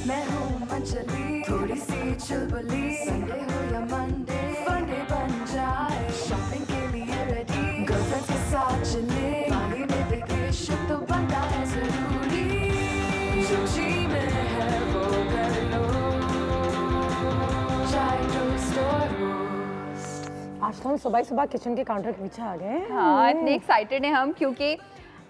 मैं हूँ मंचली, थोड़ी सी चुलबुली, संडे हो या मंडे, फंडे बन जाए, शॉपिंग के लिए रेडी, गर्लफ्रेंड्स के साथ चले, पानी में वेकेशन तो बनता है जरूरी, जो जी में है वो कर लो, चाय टोस्ट और रोस्ट। आज तो हम सुबह सुबह किचन के काउंटर के पीछे आ गए। हाँ, इतने एक्साइटेड हैं हम क्योंकि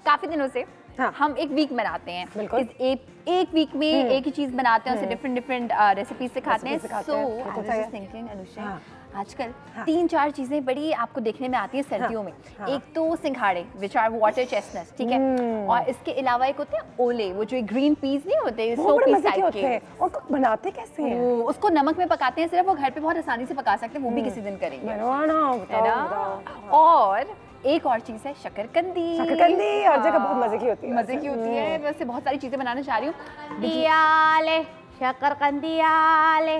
काफी दिनों से हाँ। हम एक वीक बनाते हैं। बिल्कुल। इस एक वीक में एक ही चीज बनाते हैं, उसे डिफरेंट रेसिपीज सिखाते हैं। सो आई वाज थिंकिंग अनुषा, आजकल 3-4 चीजें बड़ी आपको देखने में आती है सर्दियों में। एक तो सिंघाड़े विच आर वाटर चेस्टनट्स, ठीक है, और इसके अलावा एक होते हैं ओले, वो जो ग्रीन पीस नहीं होते, सो पीस टाइप के। और बनाते कैसे हैं? उसको नमक में पकाते हैं सिर्फ, वो घर पे बहुत आसानी से पका सकते हैं, वो भी किसी दिन करेंगे, है ना। और एक और चीज है शकरकंदी। शकरकंदी हर जगह बहुत मजे की होती है। मजे की होती है, वैसे बहुत सारी चीजें बनाना चाह रही हूँ। दियाले शकरकंदी आले,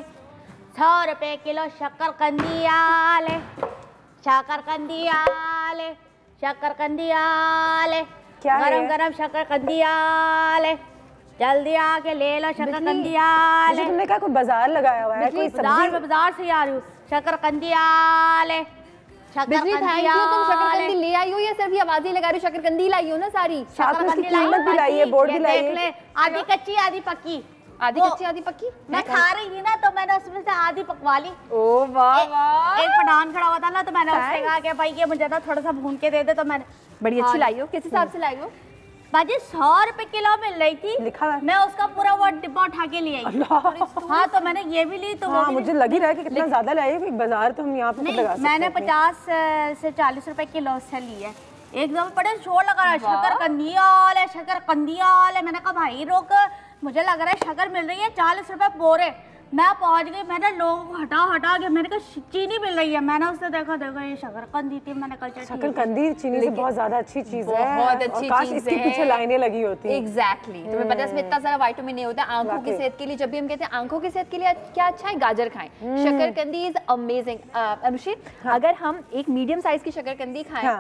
100 रुपए किलो शकरकंदी आले, शकरकंदी आले, शकरकंदी आले, गरम गरम शकरकंदी आले, जल्दी आके ले लो शकरकंदी आले। तुमने कहा कोई बाजार लगाया हुआ है, कोई सब्जी? बाजार से आ रही हूँ। शकरकंदी आले, बिजली थैंक यू। तुम शकरकंदी ले आई हो या सिर्फ ये आवाजें लगा रही हो? शकरकंदी लाई हो ना सारी? शकरकंदी कीमत भी लाई है, बोर्ड भी लाई है। आधी कच्ची आधी पक्की। आधी कच्ची आधी पक्की? मैं खा रही थी ना तो मैंने उसमें से आधी पकवा ली। ओ वाह वाह। एक पठान खड़ा हुआ था ना तो मैंने उससे कहा कि भाई ये मुझे ना थोड़ा सा भून के दे दे, तो मैंने बड़ी अच्छी लाई हो। किस हिसाब से लाई हो? बाजी 100 रुपए किलो मिल रही थी, लिखा है। मैं उसका पूरा वो डिब्बा उठा के ले आई। हाँ तो मैंने ये भी ली तो हाँ, मुझे लग ही रहा है कि कितना ज्यादा लाई है। बाजार तो हम यहाँ पे लगा सकते हैं। मैंने 50 से 40 रुपए किलो से ली है। एकदम बड़े शोर लगा रहा है, शकरकंदी आले, शकरकंदी आले। मैंने कहा भाई रोक, मुझे लग रहा है शक्कर मिल रही है 40 रुपए बोरे। मैं पहुंच गई, मैंने लोगों को हटा के मैंने कहा चीनी मिल रही है। मैंने उससे देखा ये शकरकंदी थी, मैंने कहा शकरकंदी चीनी से बहुत ज्यादा अच्छी चीज है, बहुत अच्छी काश चीज है। इसके पीछे लाइनें लगी होती। एग्जैक्टली तुम्हें पता है इसमें इतना सारा विटामिन ए होता है आंखों की सेहत के लिए। जब भी हम कहते हैं आंखों की सेहत के लिए क्या अच्छा है, गाजर खाएं। शकरकंदी इज अमेजिंग। अनुषी, अगर हम एक मीडियम साइज की शकरकंदी खाएं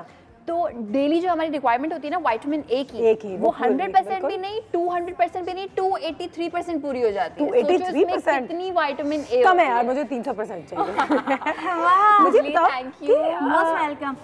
तो डेली जो हमारी रिक्वायरमेंट होती है ना विटामिन ए की, वो 100% भी नहीं, 200% भी नहीं, 283% पूरी हो जाती है। 283%? कितनी विटामिन ए कम है यार, मुझे 300% चाहिए। मुझे बताओ, थैंक यू, मोस्ट वेलकम।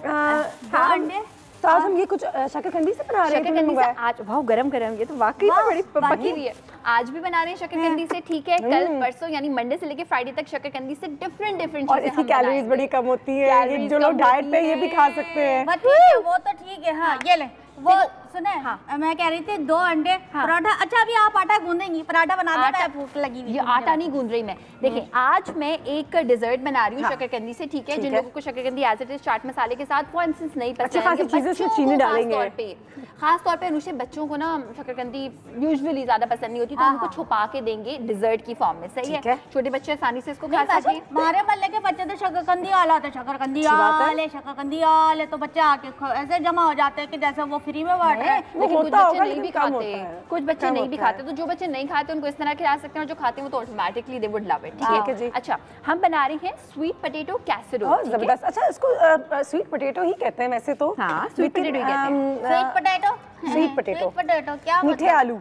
अंडे तो आज हम ये कुछ शकरकंदी से बना रहे हैं। शकरकंदी से आज वाह गरम गरम, ये तो वाकई में बड़ी पकी हुई है। आज भी बना रहे हैं शकरकंदी से, ठीक है। कल परसों यानी मंडे से लेके फ्राइडे तक शकरकंदी से डिफरेंट और इसकी कैलोरीज बड़ी कम होती है, ये जो लोग डाइट पे ये भी खा सकते हैं। वो तो ठीक है। हाँ ये ले, वो सुने, हाँ मैं कह रही थी 2 अंडे पराठा। अच्छा अभी आप आटा गूंदेंगी, पराठा बना दो, मैं भूख लगी हुई। ये आटा नहीं गूंद रही मैं। देखिए आज मैं एक डिजर्ट बना रही हूँ शकरकंदी से, ठीक है। जिन लोगों को शकरकंदी एज इट इज चाट मसाले के साथ फॉर इंस्टेंस नहीं पसंद, चीनी डालेंगे। खास तौर पे अनुषे बच्चों को ना शकरकंदी यूजुअली ज्यादा पसंद नहीं होती, तो उनको छुपा के देंगे डिजर्ट की फॉर्म में, सही है। छोटे बच्चे आसानी से इसको खा सकते हैं। हमारे मोहल्ले के बच्चे तो शकरकंदी आला होता है, शकरकंदी आले, शकरकंदी आले, तो बच्चे आके ऐसे जमा हो जाते हैं कि जैसे वो फ्री में बांट रहे हैं। लेकिन कुछ बच्चे नहीं भी खाते, कुछ बच्चे नहीं भी खाते, तो जो बच्चे नहीं खाते उनको इस तरह खिला सकते हैं, और जो खाते हैं वो तो automatically they would love it, ठीक है जी। अच्छा हम बना रहे हैं स्वीट पोटैटो कैसरोल। जबरदस्त। अच्छा इसको स्वीट पोटैटो ही कहते हैं वैसे तो। हाँ स्वीट पोटैटो ही कहते हैं। स्वीट पोटैटो, स्वीट पोटैटो क्या मीठे आलू।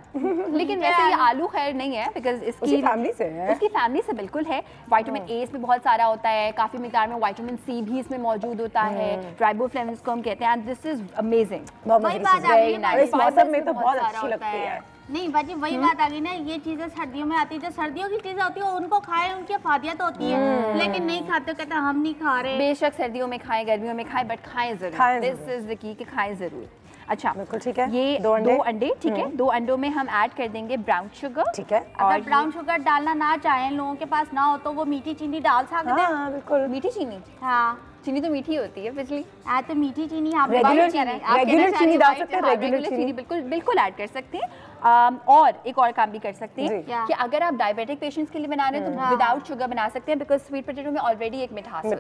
लेकिन वैसे ये आलू खैर नहीं है, बिकॉज इसकी फैमिली से है। इसकी फैमिली से बिल्कुल है। विटामिन ए इसमें बहुत सारा होता है, काफी मिकदार में विटामिन सी भी इसमें मौजूद होता है, राइबोफ्लेविन्स को हम कहते हैं। This is amazing, very nice. इस मौसम में तो बहुत अच्छी लगती है। नहीं बाजी वही बात आ गई ना, ये चीजें सर्दियों में आती है। जो सर्दियों की चीजें होती है उनको खाएं, उनकी फायदियत होती है, लेकिन नहीं खाते, कहते हम नहीं खा रहे। बेशक सर्दियों में खाएं, गर्मियों में खाएं, बट खाएं जरूर। दिस इज द की कि खाएं जरूर। अच्छा बिल्कुल ठीक है। ये 2 अंडे, ठीक है। 2 अंडों में हम ऐड कर देंगे ब्राउन शुगर, ठीक है। अगर ब्राउन शुगर डालना ना चाहें, लोगों के पास ना हो, तो वो मीठी चीनी डाल सकते हैं। हाँ बिल्कुल। मीठी चीनी, हाँ चीनी तो मीठी होती है पिछली। तो मीठी चीनी हम रेगुलर चीनी डाल सकते हैं, रेगुलर चीनी बिल्कुल ऐड कर सकते हैं। और एक और काम भी कर सकते हैं कि अगर आप डायबिटिक पेशेंट्स के लिए बना रहे हैं तो विदाउट शुगर बना सकते हैं, बिकॉज स्वीट पोटैटो में ऑलरेडी एक मिठास है।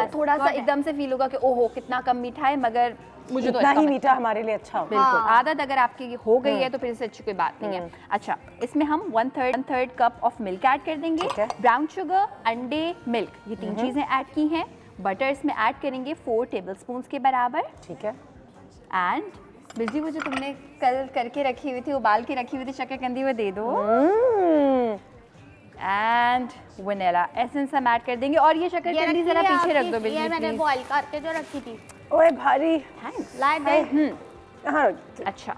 थोड़ा सा एकदम से फील होगा कि ओहो कितना कम मीठा है, मगर मुझे तो इतना ही मीठा हमारे लिए अच्छा होगा। बिल्कुल। आदत अगर आपकी हो गई है तो फिर इससे अच्छी कोई बात नहीं है। अच्छा इसमें हम 1/3 कप ऑफ मिल्क ऐड कर देंगे। ब्राउन शुगर, अंडे, मिल्क, ये 3 चीजें ऐड की हैं। बटर इसमें ऐड करेंगे 4 टेबलस्पून के बराबर, ठीक है। एंड बिल्कुल वो जो तुमने कल करके रखी हुई थी, उबाल के रखी हुई थी शकरकंदी, वो दे दो। एंड वनीला एसेंस हम ऐड कर देंगे। और ये शक्करकंदी जरा पीछे रख दो ये मैंने बिल्कुल। बॉईल करके जो रखी थी। ओए भारी। ला दे। हाँ अच्छा,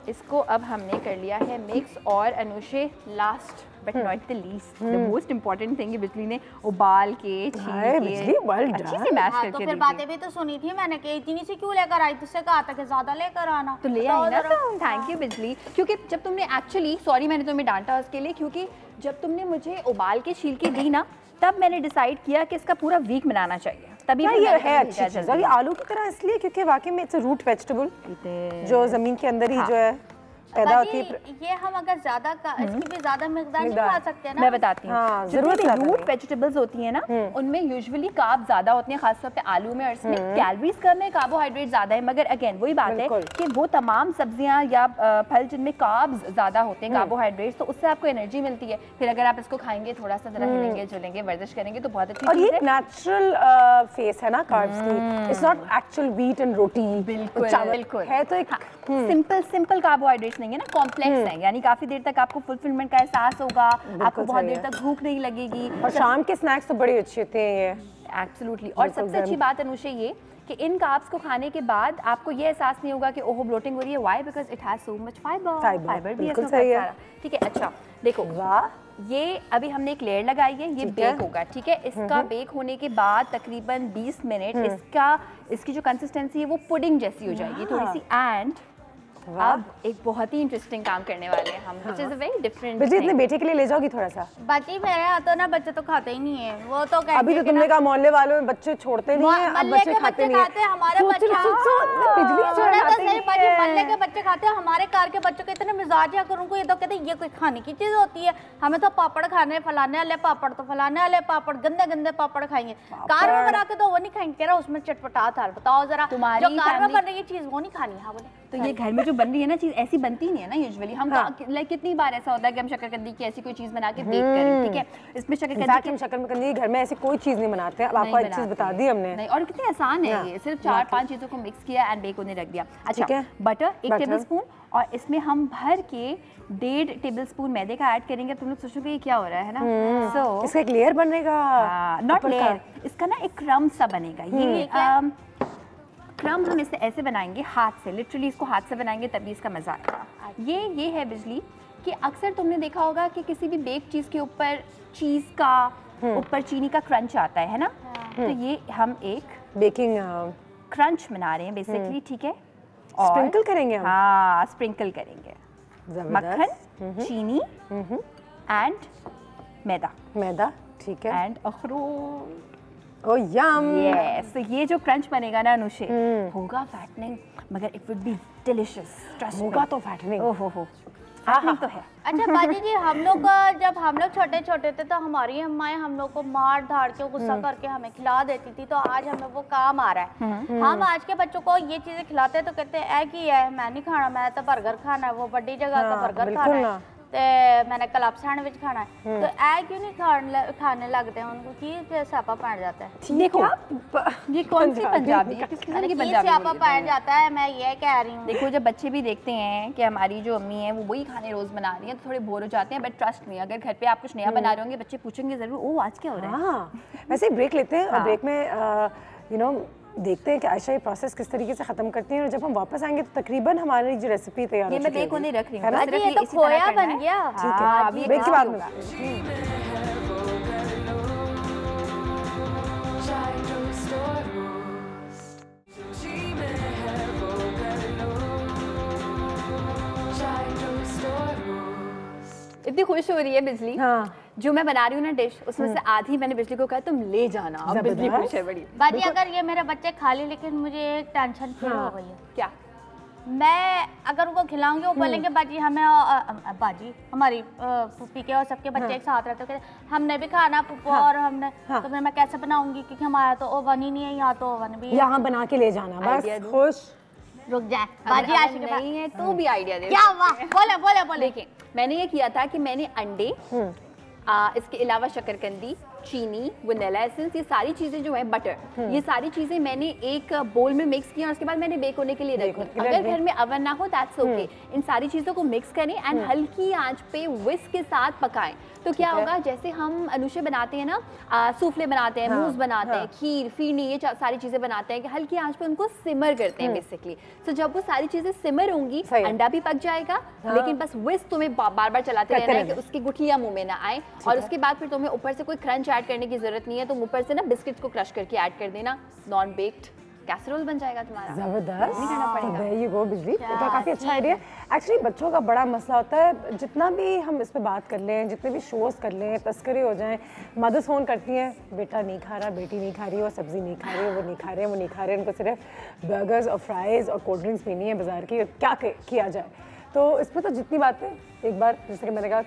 इसको अब हमने कर लिया है मिक्स। और Anushe last but not the least, the most important thing बिजली ने उबाल के हाय, बिजली, well अच्छे done। से मैश हाँ, करके तो दी फिर थी। बातें भी तो सुनी थी मैंने कि इतनी सी क्यों लेकर आई, तुझसे कहा था कि ज्यादा लेकर आना। तो ले आई ना, तो थैंक यू बिजली। क्योंकि जब तुमने एक्चुअली, सॉरी मैंने तुम्हें डांटा उसके लिए, क्योंकि जब तुमने मुझे उबाल के छील के दी ना, तब मैंने डिसाइड किया कि इसका पूरा वीक बनाना चाहिए। तभी ये मैंने है तुम्हें अच्छी भेजा चीज़। जल्दी। ये आलू की तरह इसलिए क्योंकि वाकई में इट्स अ रूट वेजिटेबल जो जमीन के अंदर ही जो है पैदा होती है। ये हम अगर ज्यादा इसकी भी ज्यादा मिकदार नहीं खा सकते ना। मैं बताती हूँ, हाँ, जितनी जरूरत भी ज्यादा रूट नहीं। वेजिटेबल्स होती हैं ना, उनमें यूजुअली कार्ब ज्यादा होते हैं, खासतौर पे आलू में। और इसमें कैलोरीज कम है, कार्बोहाइड्रेट ज्यादा है। मगर अगेन वही बात है बिल्कुल। कि वो तमाम सब्जियां या फल जिनमें कार्ब्स ज्यादा होते हैं, कार्बोहाइड्रेट्स, तो उससे आपको एनर्जी मिलती है। फिर अगर आप इसको खाएंगे, थोड़ा सा जरा हिलेंगे जुलेंगे, वर्जिश करेंगे, तो बहुत अच्छी और ये चीज है। नेचुरल फेस है ना कार्ब्स की। It's not actual wheat and roti. बिल्कुल चावल बिल्कुल है तो एक सिंपल कार्बोहाइड्रेट्स नहीं है ना, कॉम्प्लेक्स है। यानी काफी देर तक आपको फुलफिलमेंट का एहसास होगा, आपको बहुत सही देर है। तक भूख नहीं लगेगी। और शाम के स्नैक्स तो बड़ी अच्छी होते हैं ये। एब्सोल्युटली। और सबसे अच्छी बात अनुषे ये कि इन कार्ब्स को खाने के बाद आपको ये एहसास नहीं होगा कि ओह ब्लोटिंग हो रही है। Why? Because it has so much fibre. Fibre भी बिल्कुल इसमें सही है। सारा। ठीक है, अच्छा देखो, वाह, ये अभी हमने एक लेयर लगाई है, ये ठीक है। बेक होगा। ठीक है, इसका बेक होने के बाद तकरीबन 20 मिनट इसकी जो कंसिस्टेंसी है वो पुडिंग जैसी हो जाएगी थोड़ी सी। एंड अब एक बहुत ही इंटरेस्टिंग काम करने वाले हैं हम, which is a very different. बिजली अपने बेटे के लिए ले जाओगी थोड़ा सा? बाकी मेरे यहाँ तो ना बच्चे तो खाते ही नहीं है। वो तो कहते अभी तो तुमने कहा मोहल्ले वालों में बच्चे छोड़ते नहीं है, अब मल्ले बच्चे के खाते बच्चे नहीं खाते हैं, हमारे सोच बच्चे रहे- सोच- बिजली जो है थोड़ा तो खाते सही नहीं बाजी, है। मल्ले के बच्चे खाते हैं, हमारे कार के बच्चों के इतने मिजाज है। अगर उनको ये तो कहते हैं ये कोई खाने की चीज होती है, हमें तो पापड़ खाने, फलाने वाले पापड़, तो फलाने वाले पापड़, गंदे गंदे पापड़ खाएंगे। कार में बना के तो वो नहीं खाएंगे, कह रहा उसमें चटपटा था। बताओ जरा, तुम्हारी जो कार में family- बन रही है चीज वो नहीं खानी। हाँ बोले। तो ये घर में जो बन रही है ना चीज, ऐसी बनती नहीं है ना यूजुअली। हम लाइक कितनी बार ऐसा होता है कि हम शक्करकंदी की ऐसी कोई चीज बना के बेक करें। ठीक है, इसमें शक्करकंदी हम शक्करकंदी घर में ऐसी कोई चीज नहीं बनाते हैं। अब आपको एक चीज बता दी हमने। नहीं, और कितनी आसान है ये, सिर्फ 4-5 चीजों को मिक्स किया एंड बेक होने रख दिया। अच्छा, बटर 1 टेबलस्पून, और इसमें हम भर के 1.5 टेबलस्पून मैदे का ऐड करेंगे। तुम लोग सोचोगे ये क्या हो रहा है ना। सो इसका एक लेयर बनेगा, नॉट लेयर, इसका ना एक क्रम्ब सा बनेगा। ये क्रम्ब हम इसे ऐसे बनाएंगे हाथ से, लिटरली इसको हाथ से बनाएंगे तभी इसका मजा आएगा। ये है बिजली कि अक्सर तुमने देखा होगा कि किसी भी बेक चीज के ऊपर चीज का ऊपर चीनी का क्रंच आता है ना। तो ये हम एक बेकिंग क्रंच बना रहे हैं बेसिकली। ठीक है, और स्प्रिंकल करेंगे हम। हाँ, स्प्रिंकल करेंगे जबरदस्त। मक्खन, चीनी एंड मैदा, ठीक है, एंड अखरोट। ओ यम। यस, तो ये जो क्रंच बनेगा ना अनुषे, होगा फैटनिंग मगर it would be delicious. Trust होगा तो फैटनिंग। ओहो हो, फैटनिंग तो है। अच्छा बाजी जी, हम लोग जब हम लोग छोटे छोटे थे तो हमारी अम्माएं हम लोग को मार धाड़ के गुस्सा करके हमें खिला देती थी। तो आज हमें वो काम आ रहा है। हम आज के बच्चों को ये चीजें खिलाते हैं तो कहते हैं ऐ की है, मैं नहीं खाना, मैं तो बर्गर खाना है, वो बड़ी जगह का बर्गर खाना है, तो मैंने क्लब सैंडविच खाना है। तो ऐ क्यों नहीं खाने लगते हैं? उनको की स्यापा पड़ जाता है। देखो ये कौन सी पंजाबी है, किस किस्म की पंजाबी स्यापा बोली पड़ जाता है, मैं ये कह रही हूँ। देखो, जब बच्चे भी देखते हैं कि हमारी जो अम्मी है वो वही खाने रोज बना रही हैं तो थोड़े बोर हो जाते हैं। बट ट्रस्ट में, अगर घर पे आप कुछ नया बना रहे होंगे, बच्चे पूछेंगे जरूर, ओ आज क्या हो रहा है। हाँ, वैसे ब्रेक लेते हैं और ब्रेक में यू नो देखते हैं कि आयशा ये प्रोसेस किस तरीके से खत्म करती हैं। और जब हम वापस आएंगे तो तकरीबन हमारी जो रेसिपी तैयार हो ये मैं चुकी बेक होने रख रही है ना? हूँ। ये तो खोया बन गया। ठीक है, अभी ब्रेक के बाद में चाय टोस्ट और रोस्ट, जी में है वो कर लो। चाय टोस्ट और रोस्ट। इतनी खुश हो रही है बिजली। हाँ, जो मैं बना रही हूँ ना डिश, उसमें से आधी मैंने बिजली को कहा तुम ले जाना। अब बिजली खुश है बड़ी। बाजी अगर ये मेरे बच्चे खा ली, लेकिन मुझे एक टेंशन फिर हो गई है। क्या? मैं अगर उनको खिलाऊंगी, वो बोलेंगे बाजी हमें बाजी हमारी पुप्पी के और सबके बच्चे एक साथ रहते हैं, हमने भी खाना पुप्पो और हमने। तो फिर मैं कैसे बनाऊंगी, क्योंकि हमारा तो ओवन ही नहीं है, यहाँ तो ओवन भी है। यहाँ बना के ले जाना बस। खुश रुक जाए बाजी, आशिक के पास नहीं है तो भी आइडिया दे। क्या हुआ? बोले बोले बोले। देखिए, मैंने ये किया था कि मैंने अंडे, इसके अलावा शक्करकंदी, चीनी, वनीला एसेंस, ये सारी चीजें जो है, बटर, ये सारी चीजें मैंने एक बोल में मिक्स किया और उसके बाद मैंने बेक होने के लिए रख दी। अगर घर में अवन ना हो दैट्स ओके। इन सारी चीजों को मिक्स करें एंड हल्की आंच पे विस्क के साथ पकाएं। तो क्या होगा, जैसे हम अनुषे बनाते हैं ना, सूफले बनाते हैं, मूस बनाते हैं, खीर, फीरनी, ये सारी चीजें बनाते हैं कि हल्की आंच पे उनको सिमर करते हैं बेसिकली। तो जब वो सारी चीजें सिमर होंगी, अंडा भी पक जाएगा, लेकिन बस विस्क तुम्हें बार बार चलाते रहना है कि उसकी गुठलियां मुंह में ना आए। और उसके बाद फिर तुम्हें ऊपर से कोई क्रंच ऐड करने की जरूरत नहीं है, तुम ऊपर से ना बिस्किट्स को क्रश करके ऐड कर देना, नॉन बेक्ड कैसरोल बन जाएगा तुम्हारा। जबरदस्त, नहीं करना पड़ेगा। there you go, बिजली। ये तो काफी अच्छा आइडिया। एक्चुअली बच्चों का बड़ा मसला होता है, जितना भी हम इस पे बात कर लें, जितने भी शोज कर लें, तस्करे हो जाएं, मदर्स फोन करती हैं, बेटा नहीं खा रहा, बेटी नहीं खा रही, वो सब्जी नहीं खा रही, वो नहीं खा रहे, वो नहीं खा रहे, उनको सिर्फ बर्गर्स और फ्राइज और कोल्ड ड्रिंक्स पीनी है बाजार की, क्या किया जाए। तो इसमें तो जितनी बातें एक बार जैसे कि मैंने कहा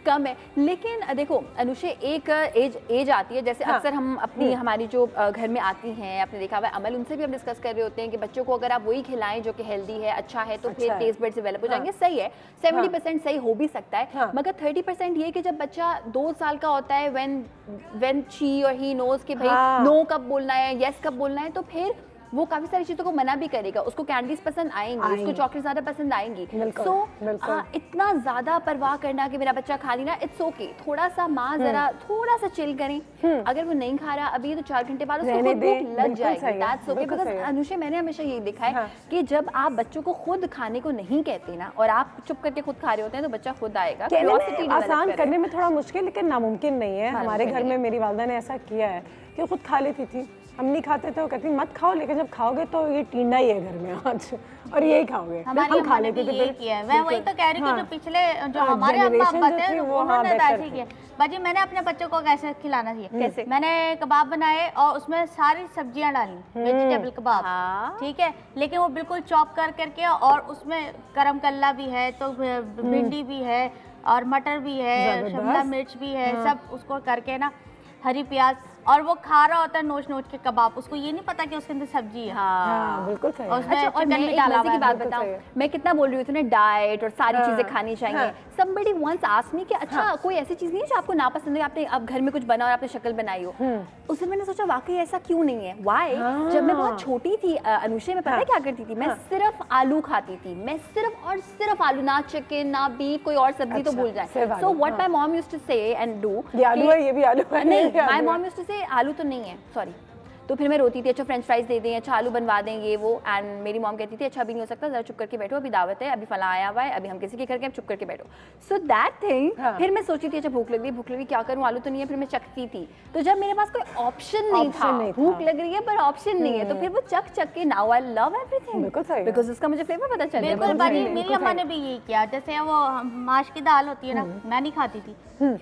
कम है, लेकिन देखो अनुषे एक एज आती है, जैसे अक्सर हम अपनी हमारी जो घर में आती हैं, आपने देखा हुआ अमल, उनसे भी हम डिस्कस कर रहे होते हैं कि बच्चों को अगर आप वही खिलाएं जो कि हेल्दी है, अच्छा है, तो फिर टेस्ट बड्स डेवलप हो जाएंगे। सही है, 70% सही हो भी सकता है, मगर 30% ये कि जब बच्चा 2 साल का होता है, व्हेन शी और ही नोज कि भाई नो कब बोलना है, यस कब बोलना है, तो फिर वो काफी सारी चीजों को मना भी करेगा। उसको कैंडीज पसंद आएंगी, उसको चॉकलेट ज्यादा पसंद आएंगी। सो इतना ज्यादा परवाह करना कि मेरा बच्चा खा नहीं रहा, इट्स ओके। थोड़ा सा माँ जरा थोड़ा सा चिल करें। अगर वो नहीं खा रहा अभी तो 4 घंटे बाद उसको भूख लग जाएगी, दैट्स ओके। बिकॉज़ अनुषे मैंने हमेशा यही देखा है कि जब आप बच्चों को खुद खाने को नहीं कहते ना और आप चुप करके खुद खा रहे होते हैं, तो बच्चा खुद आएगा। आसान करने में थोड़ा मुश्किल, लेकिन नामुमकिन नहीं है। हमारे घर में मेरी वालदा ने ऐसा किया है कि खुद खा लेती थी, हम नहीं खाते थे, वो कहती मत खाओ, लेकिन जब खाओगे तो ये टींडा ही है घर में आज, और यही खाओगे। हम खा लेते थे। मैं वही तो कह रही थी, जो पिछले जो हमारे अम्मा अब्बा थे उन्होंने ऐसे किया। बाजी मैंने अपने बच्चों को कैसे खिलाना चाहिए, कैसे मैंने कबाब बनाए और उसमें सारी सब्जियां डाली, वेजिटेबल कबाब, ठीक है, लेकिन वो बिल्कुल चॉप कर करके, और उसमें गरम कल्ला भी है, तो भिंडी भी है, और मटर भी है, शिमला मिर्च भी है, सब उसको करके ना, हरी प्याज, और वो खा रहा होता है नोच नोच के कबाब, उसको ये नहीं पता कि उसके अंदर सब्जी है। हाँ, बिल्कुल सही। और मैं एक मजे की बात बताऊं, मैं कितना बोल रही हूँ डाइट और सारी चीजें खानी चाहिए। somebody once asked me कि अच्छा कोई ऐसी चीज नहीं है जो आपको नापसंद है, आपने अब घर में कुछ बना और आपने शक्ल बनाई हो। उस दिन मैंने सोचा वाकई ऐसा क्यों नहीं है, वाई। जब मैं बहुत छोटी थी अनुषे, में पता है क्या करती थी, मैं सिर्फ आलू खाती थी, मैं सिर्फ और सिर्फ आलू, ना चिकन ना बीफ, कोई और सब्जी तो भूल जाए। So what my mom used to say and do, ये आलू है, ये भी आलू है, नहीं, माय मॉम यूज्ड टू से आलू तो नहीं है, सॉरी। तो फिर मैं रोती थी, अच्छा फ्रेंच फ्राइज दे दें, अच्छा आलू बनवा दें, ये वो। एंड मेरी मॉम कहती थी अच्छा अभी नहीं हो सकता, जरा चुप करके बैठो, अभी दावत है, अभी फला आया हुआ है, अभी हम किसी के घर के, चुप करके बैठो। सो दैट थिंग, फिर मैं सोचती थी अच्छा भूख लग रही, क्या करूं, आलू तो नहीं है, फिर मैं चखती थी। तो जब मेरे पास कोई ऑप्शन नहीं था, भूख लग रही है पर ऑप्शन नहीं है, तो फिर वो चख के now I love everything, because उसका मुझे फ्लेवर पता चल गया। मेरी अम्मा ने भी यही किया, जैसे वो माश की दाल होती है ना, मैं नहीं खाती थी,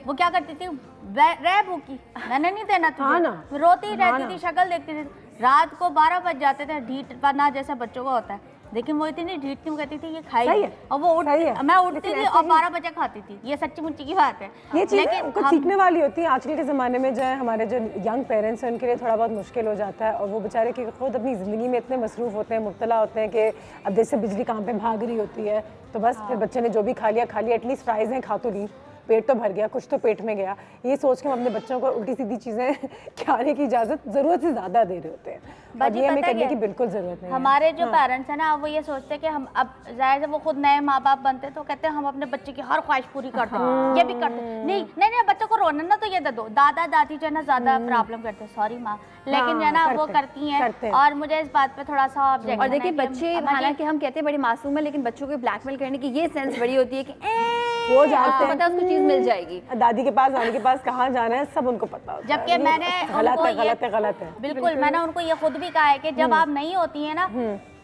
वो क्या करती थी, रह भूखी, मैंने नहीं देना तुझे, रोती रहती थी, शक्ल देखती थी, रात को 12 बज जाते थे, ढीठ पना जैसा बच्चों को होता है, लेकिन वो इतनी ढीठ थी, वो कहती थी ये खाई, और वो मैं उठती थी और 12 बजे खाती थी। ये सच्ची मुच्ची की बात है, ये चीज़ कुछ सीखने वाली होती है। आजकल के ज़माने में जो है हमारे जो यंग पेरेंट्स हैं, उनके लिए थोड़ा बहुत मुश्किल हो जाता है, और वो बेचारे कि खुद अपनी ज़िंदगी में इतने मसरूफ़ होते हैं, मुब्तला होते हैं कि अब जैसे बिजली काम पे भाग रही होती है, तो बस फिर बच्चे ने जो भी खा लिया, एटलीस्ट फ्राइज़ हैं, खा तो ली, पेट तो भर गया, कुछ तो पेट में गया। ये सोच के हम अपने बच्चों को उल्टी सीधी चीज़ें खाने की इजाज़त ज़रूरत से ज़्यादा दे रहे होते हैं, और ये हमें करने की बिल्कुल ज़रूरत नहीं है। हमारे जो पेरेंट्स हैं ना, वो ये सोचते हैं कि हम अब जाहिर है वो खुद नए माँ बाप बनते हैं, तो कहते हैं हम अपने बच्चे की हर ख्वाहिश पूरी करते हैं, ये भी करते हैं, नहीं बच्चों को रोना ना तो ये दे दो। दादा दादी जो है ना ज़्यादा प्रॉब्लम करते हैं, सॉरी माँ, लेकिन जो है ना वो करती हैं, और मुझे इस बात पे थोड़ा सा ऑब्जेक्ट। और देखिए बच्चे, हालांकि हम कहते हैं बड़े मासूम है, लेकिन बच्चों को ब्लैकमेल करने की ये सेंस बड़ी होती है कि वो जानते हैं, पता है उसको चीज मिल जाएगी, दादी के पास, नानी के पास कहाँ जाना है, सब उनको पता होता है। जबकि मैंने गलत है बिल्कुल, मैंने उनको ये खुद भी कहा है कि जब आप नहीं होती है ना,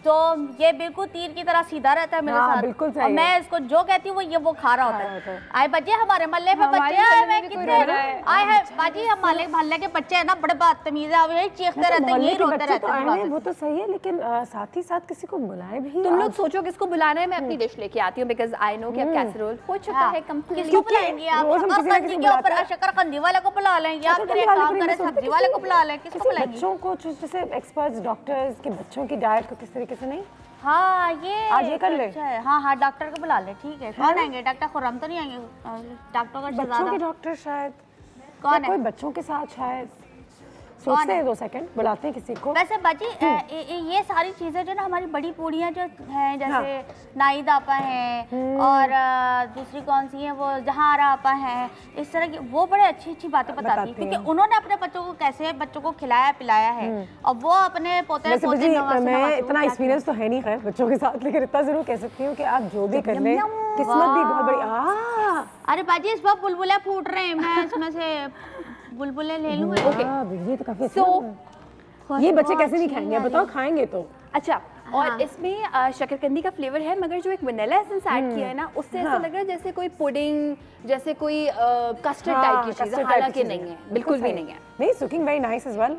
तो ये बिल्कुल तीर की तरह सीधा रहता है मेरे साथ, बिल्कुल सही और मैं इसको जो कहती हूँ वो खा रहा होता है। आए बच्चे हमारे मोहल्ले में बच्चे आए, मैं कितने आए हैं बाजी, हमारे मोहल्ले के बच्चे है ना बड़े बदतमीज है, यही चीखते रहते हैं, यही रोते रहते हैं। वो तो सही है, लेकिन साथ ही साथ किसी को बुलाए भी। तुम लोग सोचो किसको बुलाना है, मैं अपनी डिश लेके आती हूँ, बिकॉज आई नो कि अब कैसरोल हो चुका है कंप्लीट। किसको बुलाएंगे आप? शक्करकंदी के ऊपर शक्करकंदी वाले को बुला लें, या फिर एक काम करें सब्जी वाले को बुला लें, किसको बुलाएंगे? बच्चों को जैसे एक्सपर्ट्स, डॉक्टर्स के बच्चों की डाइट को किस तरीके से नहीं, हाँ ये आज ये कर ले। हाँ डॉक्टर को बुला ले, ठीक है। कौन आएंगे? डॉक्टर खुर्रम तो नहीं आएंगे? डॉक्टर का बच्चों के डॉक्टर शायद कौन है? कोई बच्चों के साथ शायद सोचते हैं 2 सेकंड, बुलाते हैं किसी को। वैसे बाजी ये सारी चीजें जो ना हमारी बड़ी बूढ़ियाँ जो हैं, जैसे नाइद आपा हैं और दूसरी कौन सी है वो जहारा आपा हैं, इस तरह की वो बड़े अच्छी अच्छी बातें बताती हैं, क्योंकि उन्होंने अपने बच्चों को कैसे बच्चों को खिलाया पिलाया है और वो अपने पोते पोते मैं इतना एक्सपीरियंस तो है नहीं है बच्चों के साथ, लेकिन इतना जरूर कह सकती हूँ कि आप जो भी कर लें किस्मत भी बहुत बड़ी। अरे बाजी इस बार बुलबुले फूट रहे हैं, मैं इसमें से बुलबुले ले लूं। ये तो काफी ये बच्चे कैसे नहीं खाएंगे बताओ, खाएंगे तो। अच्छा, और इसमें शकरकंदी का फ्लेवर है, मगर जो एक वनीला एसेंस ऐड किया है ना, उससे ऐसा लग रहा है जैसे कोई पुडिंग, जैसे कोई कस्टर्ड टाइप की चीज है, हालांकि नहीं है, बिल्कुल भी नहीं है। नहीं, looking very nice as well.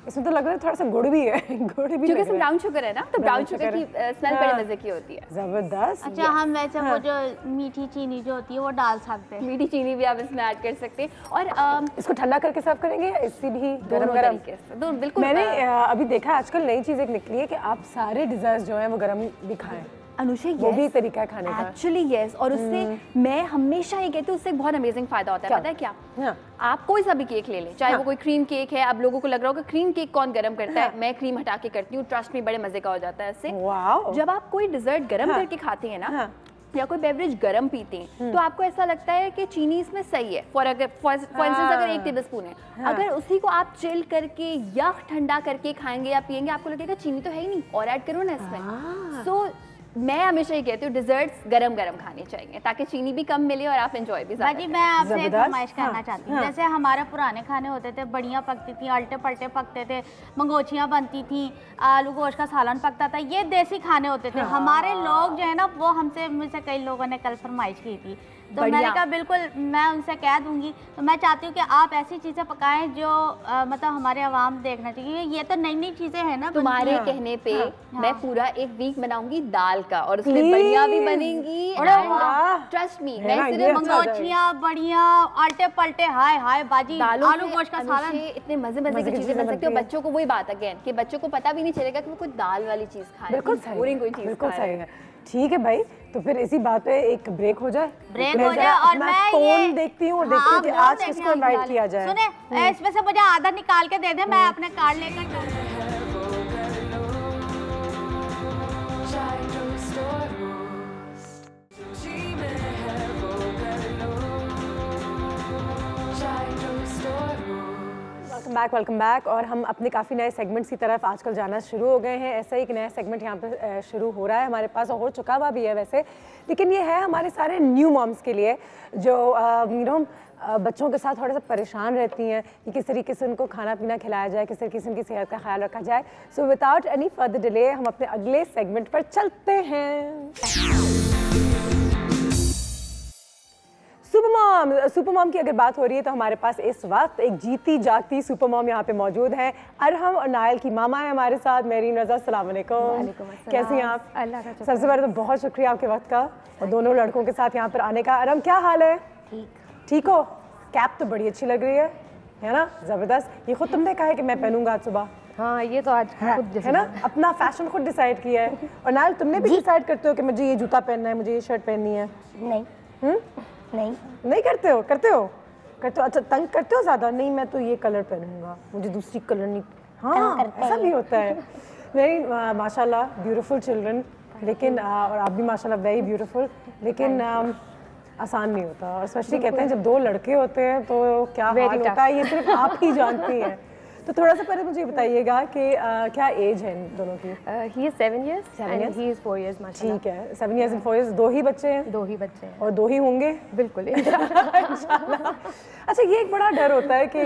इसमें तो लग रहा है थोड़ा सा गुड़ भी है, गुड़ भी क्योंकि इसमें ब्राउन शुगर है ना, तो ब्राउन शुगर की स्मेल बड़े मजे की होती है। जबरदस्त। अच्छा, हम वैसे वो जो मीठी चीनी जो होती है वो डाल सकते हैं, मीठी चीनी भी आप इसमें ऐड कर सकते हैं। और इसको ठंडा करके सर्व करेंगे या इससे भी गरम गरम? तो बिल्कुल। मैंने अभी देखा आजकल नई चीज एक निकली है कि आप सारे डिजर्ट्स जो है वो गरम भी खाएं। अनुषे, वो भी तरीका है खाने का एक्चुअली। यस, और उससे मैं हमेशा ये कहती हूँ उससे एक बहुत अमेजिंग फायदा होता है। पता है क्या? आप कोई सा भी केक ले लें, चाहे वो कोई क्रीम केक है, अब लोगों को लग रहा होगा क्रीम केक कौन गरम करता है, मैं क्रीम हटा के करती हूँ, ट्रस्ट में बड़े मजे का हो जाता है इससे। जब आप कोई डिजर्ट गरम करके खाते हैं ना, या कोई बेवरेज गरम पीते हैं, तो आपको ऐसा लगता है कि चीनी इसमें सही है। फॉर इंस्टेंस अगर 1 टेबलस्पून है, अगर उसी को आप चिल करके या ठंडा करके खाएंगे या पिएंगे, आपको लगेगा चीनी तो है ही नहीं, और ऐड करो ना इसमें। सो मैं हमेशा ये कहती हूँ डिजर्ट्स गरम गरम खाने चाहिए, ताकि चीनी भी कम मिले और आप एंजॉय भी ज़्यादा। मैं आपसे एक फरमाइश करना चाहती हूँ। जैसे हमारे पुराने खाने होते थे, बढ़िया पकती थी, अल्टे पलटे पकते थे, मंगोचियाँ बनती थी, आलू गोश्त का सालन पकता था, ये देसी खाने होते थे। हमारे लोग जो है ना, वो मुझसे कई लोगों ने कल फरमाइश की थी, तो मैंने कहा बिल्कुल मैं उनसे कह दूंगी। तो मैं चाहती हूँ कि आप ऐसी चीज़ें पकाएं जो मतलब हमारे आवाम देखना चाहिए। ये तो नई नई चीज़ें हैं ना। तुम्हारे कहने पे मैं पूरा एक वीक बनाऊंगी दाल का, और उसमें बढ़िया भी बनेंगी। ट्रस्ट मी, मैं सिर्फ मंगोचियाँ बढ़िया, आल्टे पलटे, हाय हाय बाजी, आलू गोश्त का सालन, इतने मजे मजे की चीजें बन सकती है। बच्चों को वही बात अगेन कि बच्चों को पता भी नहीं चलेगा कि वो कोई दाल वाली चीज खा रहे हैं, बोरिंग कोई चीज खा रहे हैं। ठीक है भाई, तो फिर इसी बात पे एक ब्रेक हो जाए। और मैं टोन देखती हूँ और देखती हूँ कि आज किसको इनवाइट किया जाए। सुने, इसमें से मुझे आधा निकाल के दे दे, मैं अपने कार्ड लेकर वेलकम बैक। और हम अपने काफ़ी नए सेगमेंट्स की तरफ आजकल जाना शुरू हो गए हैं। ऐसा एक नया सेगमेंट यहाँ पे शुरू हो रहा है, हमारे पास हो चुका हुआ भी है वैसे, लेकिन ये है हमारे सारे न्यू मॉम्स के लिए जो बच्चों के साथ थोड़ा सा परेशान रहती हैं कि किस तरीके से उनको खाना पीना खिलाया जाए, किस तरीके से उनकी सेहत का ख्याल रखा जाए। So without any further delay हम अपने अगले सेगमेंट पर चलते हैं। सुपर मॉम की अगर बात हो रही है तो हमारे पास इस वक्त एक जीती जागती सुपर मॉम यहाँ पे मौजूद है। अरहम और नायल की मामा है हमारे साथ, मेरीन रज़ा। अस्सलाम वालेकुम, कैसी हैं आप? अल्लाह का शुक्र। सबसे पहले तो बहुत शुक्रिया आपके वक्त का और दोनों लड़कों के साथ यहाँ पर आने का। अरहम क्या हाल है? ठीक हो? कैप तो बड़ी अच्छी लग रही है ना? ज़बरदस्त। ये खुद तुमने कहा है कि मैं पहनूंगा आज सुबह? हाँ, ये तो आज खुद है ना, अपना फैशन खुद डिसाइड किया है। और नायल तुमने भी डिसाइड करते हो कि मुझे ये जूता पहनना है, मुझे ये शर्ट पहननी है? नहीं करते हो? करते हो? अच्छा, तंग करते हो ज़्यादा? नहीं, मैं तो ये कलर पहनूंगा, मुझे दूसरी कलर नहीं। हाँ, ऐसा भी होता है। वेरी माशाल्लाह ब्यूटीफुल चिल्ड्रन, लेकिन और आप भी माशाल्लाह वेरी ब्यूटीफुल, लेकिन आसान नहीं होता। और स्पेशली कहते हैं जब 2 लड़के होते हैं तो क्या हाल होता है, ये सिर्फ आप ही जानती हैं। तो थोड़ा सा पहले मुझे बताइएगा कि क्या एज है इन दोनों की? He is 7 years and he is 4 years माशाल्लाह। ठीक है, 7 years and 4 years। 2 ही बच्चे हैं? 2 ही बच्चे हैं। और 2 ही होंगे? बिल्कुल इंशाल्लाह। अच्छा, ये एक बड़ा डर होता है कि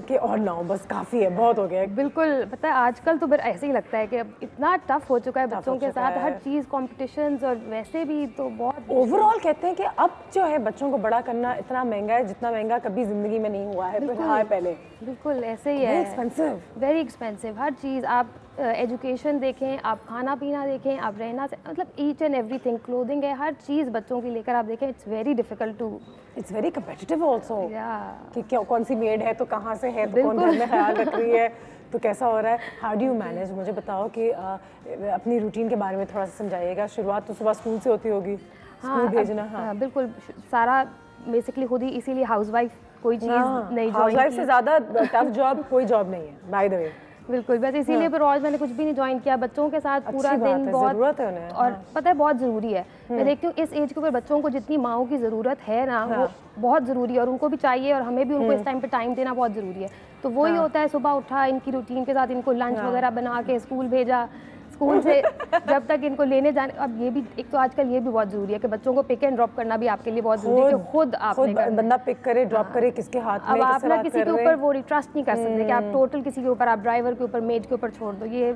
कि और ना हो, बस काफ़ी है, बहुत हो गया। बिल्कुल, पता है आजकल तो ऐसे ही लगता है कि अब इतना टफ हो चुका है बच्चों के साथ, हर चीज़ कॉम्पिटिशन्स, और वैसे भी तो बहुत ओवरऑल कहते हैं कि अब जो है बच्चों को बड़ा करना इतना महंगा है जितना महंगा कभी ज़िंदगी में नहीं हुआ है। पहले बिल्कुल ऐसे ही है, वेरी एक्सपेंसिव हर चीज़। आप एजुकेशन देखें, आप खाना पीना देखें, आप रहना से मतलब ईच एंड एवरीथिंग, क्लोथिंग है, हर चीज़ बच्चों की लेकर आप देखें, it's very difficult to, it's very competitive also कि क्या कौन सी मेड है तो कहाँ से है तो कौन घर में ख्याल रख रही है तो कैसा हो रहा है। How do you manage? मुझे बताओ कि अपनी रूटीन के बारे में थोड़ा सा समझाइएगा। शुरुआत तो सुबह स्कूल से होती होगी, स्कूल भेजना। हाँ बिल्कुल, सारा बेसिकली खुद ही, इसीलिए हाउसवाइफ कोई चीज़ नहीं हाउसवाइफ ज्वाइन से ज़्यादा टफ जॉब कोई जॉब नहीं है, बाय द वे। बिल्कुल, बस इसीलिए फिर रोज मैंने कुछ भी नहीं ज्वाइन किया, बच्चों के साथ पूरा दिन बहुत ज़रूरत है उन्हें, और पता है बहुत ज़रूरी है। मैं देखती हूँ इस एज के ऊपर बच्चों को जितनी माओं की ज़रूरत है ना, वो बहुत ज़रूरी है और उनको भी चाहिए, और हमें भी उनको इस टाइम पे टाइम देना बहुत ज़रूरी है। तो वही होता है, सुबह उठा, इनकी रूटीन के साथ इनको लंच वगैरह बना के स्कूल भेजा, स्कूल से जब तक इनको लेने जाने, अब ये भी एक तो आजकल ये भी बहुत ज़रूरी है कि बच्चों को पिक एंड ड्रॉप करना भी आपके लिए बहुत ज़रूरी है कि खुद बंदा पिक करे, ड्रॉप करे, किसके हाथ में, अब आप ना किसी के ऊपर वो ट्रस्ट नहीं कर सकते कि आप टोटल किसी के ऊपर, आप ड्राइवर के ऊपर, मेड के ऊपर छोड़ दो, ये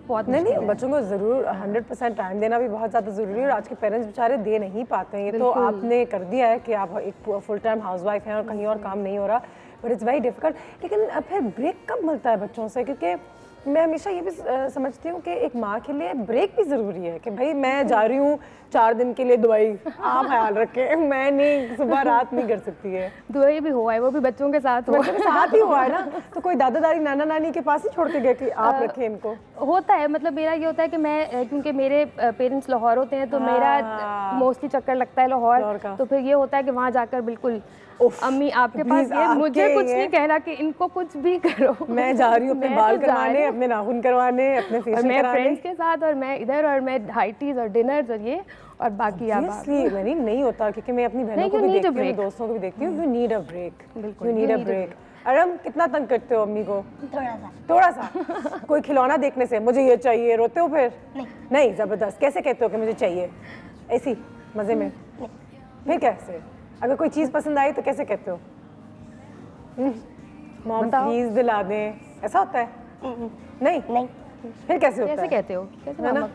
बहुत नहीं। बच्चों को ज़रूर 100% टाइम देना भी बहुत ज़्यादा ज़रूरी है, और आज के पेरेंट्स बेचारे दे नहीं पाते हैं। ये तो आपने कर दिया है कि आप एक फुल टाइम हाउसवाइफ हैं और कहीं और काम नहीं हो रहा, बट इट्स वेरी डिफिकल्ट। लेकिन फिर ब्रेक कब मिलता है बच्चों से? क्योंकि मैं हमेशा ये भी समझती हूँ कि एक माँ के लिए ब्रेक भी ज़रूरी है कि भाई मैं जा रही हूँ 4 दिन के लिए दुबई, आप ख्याल रखें, मैं नहीं सुबह रात नहीं कर सकती है। दुबई भी हुआ है, वो भी बच्चों के साथ बच्चों के साथ ही हुआ है ना, तो कोई दादा दादी नाना नानी के पास ही छोड़ के गए कि आप रखें इनको? होता है, मतलब मेरा ये होता है कि मैं, क्योंकि मेरे पेरेंट्स लाहौर होते हैं, तो मेरा मोस्टली चक्कर लगता है लाहौर, तो फिर ये होता है कि वहाँ जाकर बिल्कुल अम्मी आपके पास ये, मुझे कुछ नहीं कहना कि इनको कुछ भी करो, मैं जा रही हूँ अपने बाल करवाने, अपने नाखून करवाने, अपने फेशियल कराने, मैं फ्रेंड्स के साथ, और मैं इधर, और मैं हाई टीज और डिनर्स और ये, और बाकी आप नहीं होता, क्योंकि मैं अपनी बहनों को भी देखती हूँ, दोस्तों को भी देखती हूँ, you need a break, you need a break. अरम, कितना तंग करते हो अम्मी को? थोड़ा सा कोई खिलौना देखने से मुझे ये चाहिए, रोते हो फिर? नहीं, जबरदस्त। कैसे कहते हो कि मुझे चाहिए? ऐसी मजे में? फिर कैसे? अगर कोई चीज़ पसंद आई तो कैसे कहते हो? मॉम प्लीज दिला दें, ऐसा होता है? नहीं। फिर कैसे होता है? कैसे कहते हो? है ना?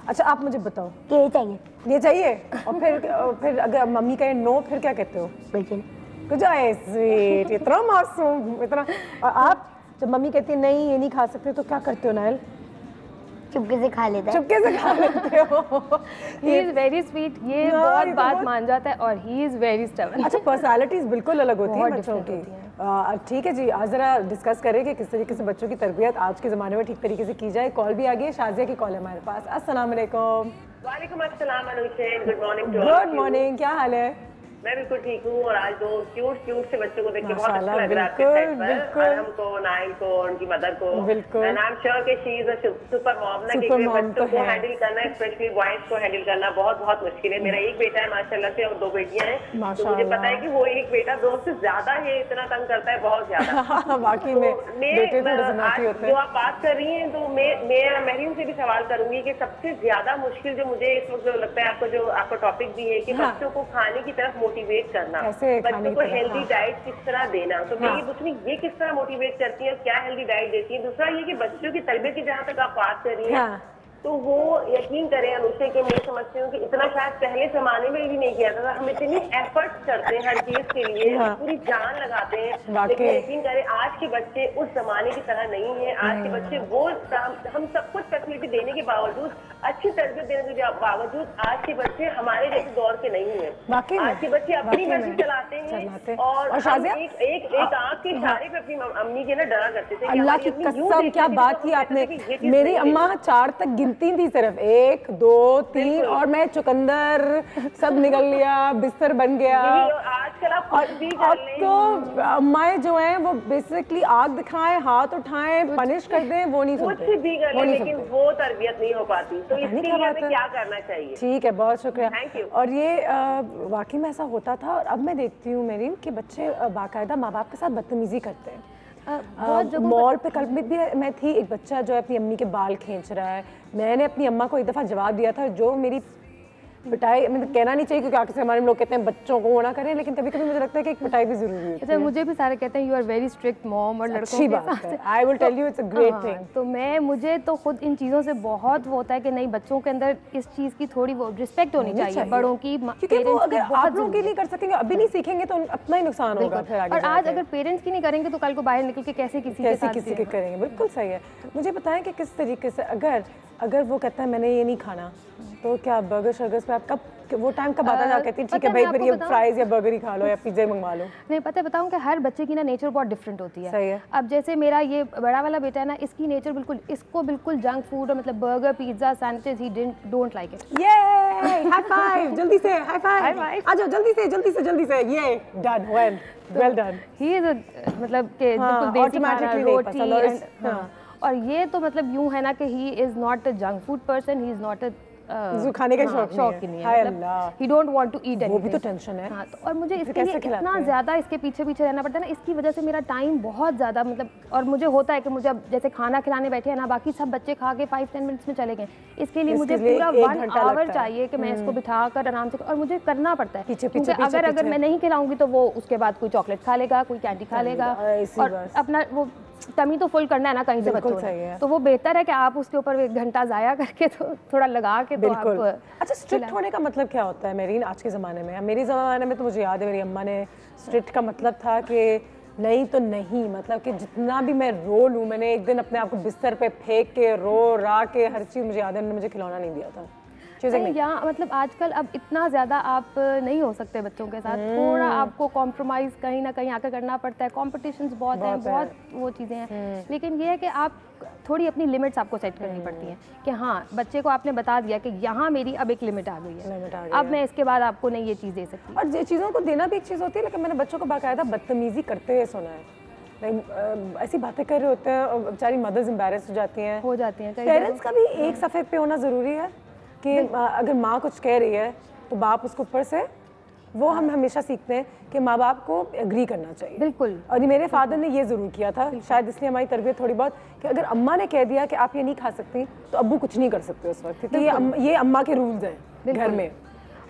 अच्छा, आप मुझे बताओ, ये चाहिए, ये चाहिए, और फिर अगर मम्मी कहे नो, फिर क्या कहते हो? कुछ स्वीट, इतना मासूम, इतना। और आप जब मम्मी कहती है नहीं ये नहीं खा सकते, तो क्या करते हो नायल? चुपके से खा लेता है। चुपके से खा लेते हो। ही इज वेरी स्वीट, ये बहुत बात मान जाता है, और ही इज वेरी स्टबर्न। अच्छा, पर्सनालिटीज बिल्कुल अलग होती है बच्चों की। ठीक है जी, आज जरा डिस्कस करें कि किस तरीके से बच्चों की तरबियत आज के ज़माने में ठीक तरीके से की जाए। कॉल भी आ गई है, शाजिया की कॉल है हमारे पास। अस्सलाम वालेकुम। वालेकुम अस्सलाम अनुशेन, गुड मॉर्निंग। गुड मॉर्निंग, क्या हाल है? मैं बिल्कुल ठीक हूँ, और आज दो क्यूट से बच्चों को देख के बहुत अच्छा माशाल्लाह, लग रहा है। बिल्कुल। अरहम को, नाइल को, उनकी मदर को, बिल्कुल। एंड आई एम श्योर कि she is a super mom ना, कि बच्चों को हैंडल करना, स्पेशली बॉयज को हैंडल करना बहुत मुश्किल है। मेरा एक बेटा है माशाल्लाह से, और 2 बेटियां हैं, तो मुझे पता है कि वो एक बेटा 2 से ज्यादा ये इतना तंग करता है, बहुत ज्यादा। वाकई में बेटे थोड़े ज़नाती होते हैं। जो आप बात कर रही हैं, तो मैं मरीम से भी सवाल करूंगी कि सबसे ज्यादा मुश्किल जो मुझे इस वक्त जो लगता है, आपको टॉपिक भी है कि बच्चों को खाने की तरफ मोटिवेट करना, बच्चों को हेल्दी डाइट किस तरह देना। तो मैं ये पूछूंगी, ये किस तरह मोटिवेट करती है, क्या हेल्दी डाइट देती है? दूसरा ये कि बच्चों की तरबियत की जहाँ तक आप बात कर रही हैं, तो वो यकीन करें अनुष्का कि मैं समझती हूँ कि इतना शायद पहले जमाने में भी नहीं किया था। हम इतनी एफर्ट्स करते हैं हर चीज के लिए, पूरी जान लगाते हैं, लेकिन यकीन करें आज के बच्चे उस जमाने की तरह नहीं है। आज के बच्चे वो हम सब कुछ फैसिलिटी देने के बावजूद, अच्छी तरबियत देने के बावजूद, आज के बच्चे हमारे जैसे दौर के नहीं है। आज के बच्चे अपनी मर्जी चलाते हैं, और एक आंख के इशारे पे अपनी अम्मी के ना डरा करते थे। अल्लाह की कसम, क्या बात की आपने। मेरी अम्मा 4 तक गिनती थी, सिर्फ 1 2 3, और मैं चुकंदर सब निकल लिया, बिस्तर बन गया। आजकल आप कुछ भी कर लें, तो अम्माएं जो हैं वो बेसिकली आग दिखाएं, हाथ उठाएं, पनिश कर दें, वो नहीं सुनते, कुछ भी कर लें, लेकिन वो तरबियत नहीं हो पाती। तो इसके लिए हमें क्या करना चाहिए? ठीक है, बहुत शुक्रिया, थैंक यू। और ये वाकई में ऐसा होता था, और अब मैं देखती हूँ मेरी कि बच्चे बाकायदा माँ बाप के साथ बदतमीजी करते हैं। मॉल पे कल भी मैं थी, एक बच्चा जो है अपनी अम्मी के बाल खींच रहा है। मैंने अपनी अम्मा को एक दफ़ा जवाब दिया था, जो मेरी पिटाई, मतलब कहना नहीं चाहिए क्योंकि आखिर हमारे लोग कहते हैं बच्चों को वो ना करें, लेकिन कभी कभी मुझे लगता है कि एक पिटाई भी जरूरी है। अच्छा, मुझे भी सारे कहते हैं you are very strict mom, और लड़कों अच्छी बात है, I will tell you it's a great thing. तो मुझे तो खुद इन चीज़ों से बहुत वो होता है कि नहीं, बच्चों के अंदर इस चीज़ की थोड़ी वो रिस्पेक्ट होनी चाहिए बड़ों की, क्योंकि वो अगर आप लोगों के लिए कर सकेंगे, अभी नहीं सीखेंगे तो अपना ही नुकसान होगा फिर आगे। और आज अगर पेरेंट्स की नहीं करेंगे तो कल को बाहर निकल के कैसे किसी के करेंगे। बिल्कुल सही है। मुझे बताएं कि किस तरीके से अगर वो कहता है मैंने ये नहीं खाना, तो क्या बर्गर शर्गर्स पे आप कब वो टाइम कब आता जा कहती ठीक है भाई फिर ये फ्राइज या बर्गर ही खा लो या पिज्जा मंगवा लो? नहीं पता है, बताऊं कि हर बच्चे की ना नेचर बहुत डिफरेंट होती है। सही है। अब जैसे मेरा ये बड़ा वाला बेटा है ना, इसकी नेचर बिल्कुल, इसको बिल्कुल जंक फूड और मतलब burger pizza sandwiches he don't like it. ये हाई फाइव, जल्दी से हाई फाइव, आ जाओ जल्दी से ये done, well done. He is मतलब के बिल्कुल बेसिक रोटी और ये तो मतलब यूं है ना कि he is not a junk food person, he is not a खाने का शौक ही नहीं है, मतलब he don't want to eat anything. वो भी तो टेंशन है। हाँ, तो और मुझे इसके लिए इतना ज़्यादा इसके पीछे रहना पड़ता है ना, इसकी वजह से मेरा टाइम बहुत ज़्यादा मतलब, और मुझे होता है कि मुझे अब जैसे खाना खिलाने बैठे हैं ना, बाकी सब बच्चे खा के 5-10 मिनट्स में चले गए, इसके लिए मुझे पूरा 1 आवर चाहिए कि मैं इसको बिठा कर आराम से, और मुझे करना पड़ता है क्योंकि अगर मैं नहीं खिलाऊंगी तो वो उसके बाद कोई चॉकलेट खा लेगा, कोई कैंडी खा लेगा, और अपना वो टमी तो फुल करना है ना कहीं से बच्चों ने, तो वो बेहतर है कि आप उसके ऊपर 1 घंटा ज़ाया करके तो थोड़ा लगा के तो आप। अच्छा, स्ट्रिक्ट होने का मतलब क्या होता है मेरीन आज के ज़माने में? मेरे ज़माने में तो मुझे याद है मेरी अम्मा ने स्ट्रिक्ट का मतलब था कि नहीं तो नहीं, मतलब कि जितना भी मैं रो लूँ, मैंने एक दिन अपने आप को बिस्तर पे फेंक के रो रा के हर चीज़, मुझे याद है उन्होंने मुझे खिलौना नहीं दिया था। या मतलब आजकल अब इतना ज़्यादा आप नहीं हो सकते बच्चों के साथ, थोड़ा आपको कॉम्प्रोमाइज़ कहीं ना कहीं आकर करना पड़ता है, कॉम्पिटिशन्स बहुत हैं, बहुत वो चीज़ें हैं, लेकिन ये है कि आप थोड़ी अपनी लिमिट्स आपको सेट करनी पड़ती हैं कि हाँ बच्चे को आपने बता दिया कि यहाँ मेरी अब एक लिमिट आ गई है, अब मैं इसके बाद आपको नहीं ये चीज़ दे सकती। और ये चीज़ों को देना भी एक चीज़ होती है, लेकिन मैंने बच्चों को बाकायदा बदतमीज़ी करते हुए सुना है, ऐसी बातें कर रहे होते हैं और बेचारी मदर्स एम्बैरेस हो जाती हैं। पेरेंट्स का भी एक सफ़े पे होना ज़रूरी है कि अगर माँ कुछ कह रही है तो बाप उसको ऊपर से, वो हम हमेशा सीखते हैं कि माँ बाप को एग्री करना चाहिए। बिल्कुल। और ये मेरे फादर ने ये ज़रूर किया था, शायद इसलिए हमारी तरबियत थोड़ी बहुत, कि अगर अम्मा ने कह दिया कि आप ये नहीं खा सकती तो अब्बू कुछ नहीं कर सकते उस वक्त, क्योंकि ये अम्मा के रूल्स हैं घर में।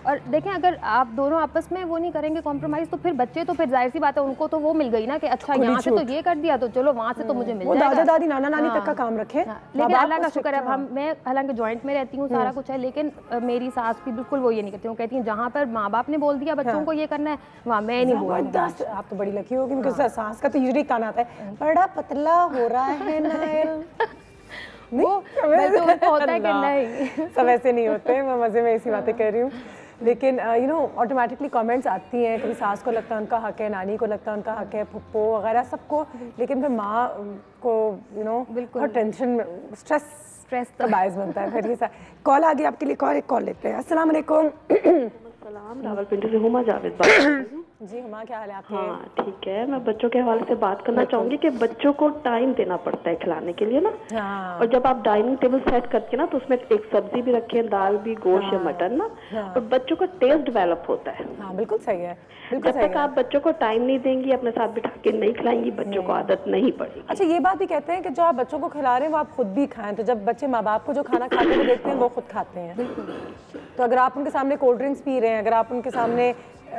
और देखें अगर आप दोनों आपस में वो नहीं करेंगे कॉम्प्रोमाइज़, तो फिर बच्चे तो फिर जाहिर सी बात है उनको तो वो मिल गई ना कि अच्छा यहाँ से तो ये कर दिया तो चलो वहाँ से तो मुझे मिल जाएगा। दादा दादी नाना नानी तक का काम रखें। लेकिन अल्लाह का शुक्र है मैं हालांकि जॉइंट में रहती हूँ, सारा कुछ है, लेकिन मेरी सास भी बिल्कुल वो ये नहीं करती, वो कहती हैं जहाँ पर माँ बाप ने बोल दिया बच्चों को ये करना है वहाँ मैं नहीं बोलूँगी। आप तो बड़ी लकी होगी, क्योंकि सास का तो यूजुअली कान आता है बड़ा पतला हो रहा है नायल। वो होता है कि नहीं, सब ऐसे नहीं होते, मैं मज़े में ऐसी बातें कर रही हूँ, लेकिन यू नो ऑटोमेटिकली कमेंट्स आती हैं, कभी सास को लगता है उनका हक है, नानी को लगता है उनका हक है, फुप्पो वगैरह सबको, लेकिन फिर माँ को यू नो बिल्कुल ट्टेंशन स्ट्रेस का बायस बनता है। फिर ये कॉल आ गई आपके लिए, कॉल लेते हैं। अस्सलाम वालेकुम। रावलपिंडी से हुमा जावेद बात जी। हुमा क्या हाल है आपके? हाँ ठीक है, मैं बच्चों के हवाले से बात करना चाहूंगी कि बच्चों को टाइम देना पड़ता है खिलाने के लिए ना। हाँ। और जब आप डाइनिंग टेबल सेट करके ना तो उसमें एक सब्जी भी रखें, दाल भी, गोश्त या मटन ना, और बच्चों का टेस्ट डेवलप होता है। हाँ बिल्कुल सही है। जब तक आप बच्चों को टाइम नहीं देंगी, अपने साथ बिठा के नहीं खिलाएंगी, बच्चों को आदत नहीं पड़ेगी। अच्छा, ये बात भी कहते हैं कि जो आप बच्चों को खिला रहे हैं वो आप खुद भी खाएं, तो जब बच्चे माँ बाप को जो खाना खाते हुए देखते हैं वो खुद खाते हैं। तो अगर आप उनके सामने कोल्ड ड्रिंक्स पी रहे हैं, अगर आप उनके सामने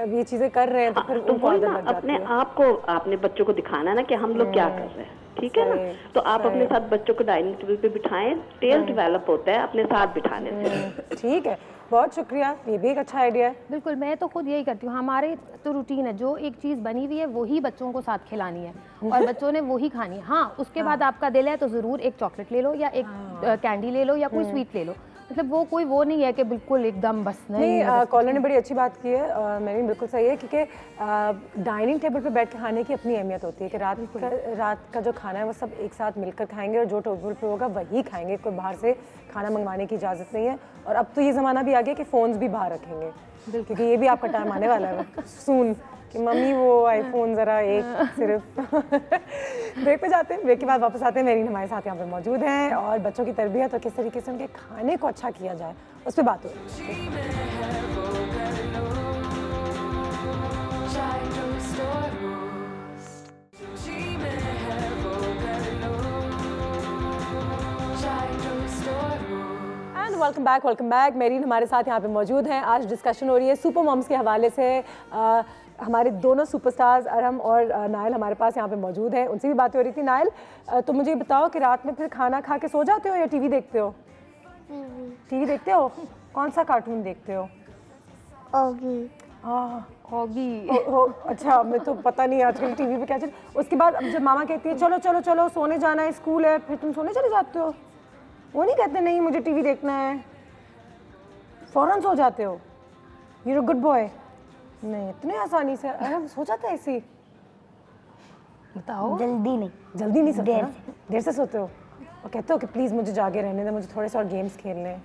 ये चीजें कर रहे हैं तो फिर उनको आदत लग जाती है। अपने आप को आपने बच्चों को दिखाना है ना कि हम लोग क्या कर रहे हैं, ठीक है ना। तो आप अपने साथ बच्चों को डाइनिंग टेबल पे बिठाएं, टेस्ट डेवलप होता है अपने साथ बिठाने से। ठीक है, बहुत शुक्रिया, ये भी एक अच्छा आइडिया है। बिल्कुल, मैं तो खुद यही करती हूँ, हमारे तो रूटीन है, जो एक चीज़ बनी हुई है वही बच्चों को साथ खिलानी है और बच्चों ने वही खानी है। हाँ, उसके बाद आपका दिल है तो ज़रूर एक चॉकलेट ले लो या एक कैंडी ले लो या कोई स्वीट ले लो, मतलब वो कोई वो नहीं है कि बिल्कुल एकदम बस नहीं। कॉलर ने बड़ी अच्छी बात की है, मेरी बिल्कुल सही है, क्योंकि डाइनिंग टेबल पे बैठ के खाने की अपनी अहमियत होती है कि रात का जो खाना है वो सब एक साथ मिलकर खाएंगे और जो टेबल पे होगा वही खाएंगे, कोई बाहर से खाना मंगवाने की इजाज़त नहीं है। और अब तो ये ज़माना भी आ गया कि फ़ोन्स भी बाहर रखेंगे, क्योंकि ये भी आपका टाइम आने वाला है सून कि मम्मी वो आईफोन ज़रा एक सिर्फ। ब्रेक पे जाते हैं, ब्रेक के बाद वापस आते हैं। मेरी हमारे साथ यहाँ पे मौजूद हैं और बच्चों की तरबियत और किस तरीके से उनके खाने को अच्छा किया जाए उस पर बात हो। Welcome back. मेरीन हमारे साथ यहाँ पे मौजूद हैं। आज डिस्कशन हो रही है सुपर मॉम्स के हवाले से। हमारे दोनों सुपरस्टार्स अरहम और नायल हमारे पास यहाँ पे मौजूद हैं, उनसे भी बातें हो रही थी। नायल, तो मुझे बताओ कि रात में फिर खाना खा के सो जाते हो या टीवी देखते हो? टीवी देखते हो? कौन सा कार्टून देखते हो? ऑगी। अच्छा, मैं तो पता नहीं आजकल टीवी पे क्या चल। उसके बाद जब मामा कहती है चलो चलो चलो सोने जाना है, स्कूल है, फिर तुम सोने चले जाते हो? वो नहीं कहते नहीं मुझे टीवी देखना है? फ़ौरन सो जाते हो? You're a good boy. नहीं, इतने आसानी से सो जाता है ऐसे? बताओ। जल्दी नहीं, जल्दी नहीं सोते ना? देर से सोते हो और कहते हो कि प्लीज़ मुझे जागे रहने दे, मुझे थोड़े से और गेम्स खेलने हैं।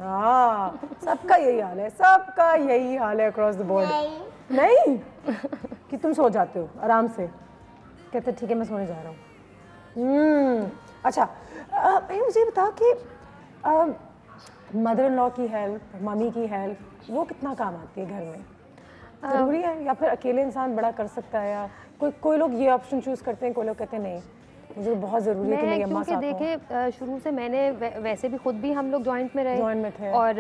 हाँ, सबका यही हाल है, सबका यही हाल है अक्रॉस द बोर्ड। नहीं कि तुम सो जाते हो आराम से, कहते ठीक है मैं सोने जा रहा हूँ। अच्छा, मुझे बताओ कि मदर इन लॉ की हेल्प, मम्मी की हेल्प, वो कितना काम आती है घर में? ज़रूरी है या फिर अकेले इंसान बड़ा कर सकता है? या कोई लोग ये ऑप्शन चूज़ करते हैं, कोई लोग कहते हैं नहीं मुझे बहुत ज़रूरी है कि मेरी अम्मा साथ हो। देखे शुरू से मैंने वैसे भी खुद भी हम लोग जॉइंट में रहे और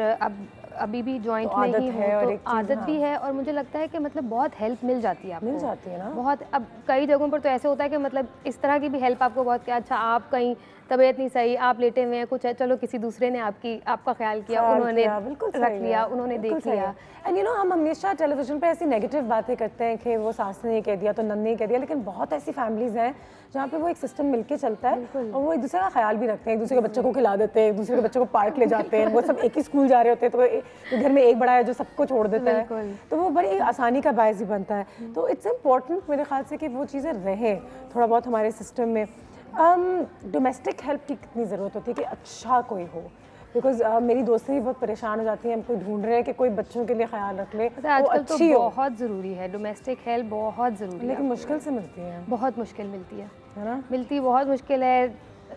अभी भी जॉइंट में ही हूँ, तो आदत भी है और मुझे लगता है कि मतलब बहुत हेल्प मिल जाती है आपको। मिल जाती है ना बहुत। अब कई जगहों पर तो ऐसे होता है कि मतलब इस तरह की भी हेल्प आपको बहुत, कि अच्छा आप कहीं तबीयत नहीं सही, आप लेटे हुए हैं, कुछ है, चलो किसी दूसरे ने आपका ख्याल किया, उन्होंने रख लिया, उन्होंने देख लिया। एंड यू नो हम हमेशा टेलीविजन पे ऐसी नेगेटिव बातें करते हैं कि वो सास ने ये कह दिया तो नन्द ने कह दिया, लेकिन बहुत ऐसी फैमिलीज हैं जहाँ पे वो एक सिस्टम मिलके चलता है और वो एक दूसरे का ख्याल भी रखते हैं, एक दूसरे के बच्चों को खिला देते हैं, एक दूसरे के बच्चों को पार्क ले जाते हैं, वो सब एक ही स्कूल जा रहे होते हैं, तो घर में एक बड़ा है जो सबको छोड़ देता है, तो वो बड़ी आसानी का बायस ही बनता है। तो इट्स इम्पॉर्टेंट मेरे ख्याल से कि वो चीज़ें रहें थोड़ा बहुत हमारे सिस्टम में। डोमेस्टिक हेल्प की कितनी ज़रूरत होती है कि अच्छा कोई हो? बिकॉज मेरी दोस्तें भी बहुत परेशान हो जाती हैं, हम कोई ढूंढ रहे हैं कि कोई बच्चों के लिए ख्याल रख ले, आजकल तो बहुत ज़रूरी है, डोमेस्टिक हेल्प बहुत ज़रूरी है, लेकिन मुश्किल से मिलती है, बहुत मुश्किल मिलती है ना? मिलती बहुत मुश्किल है,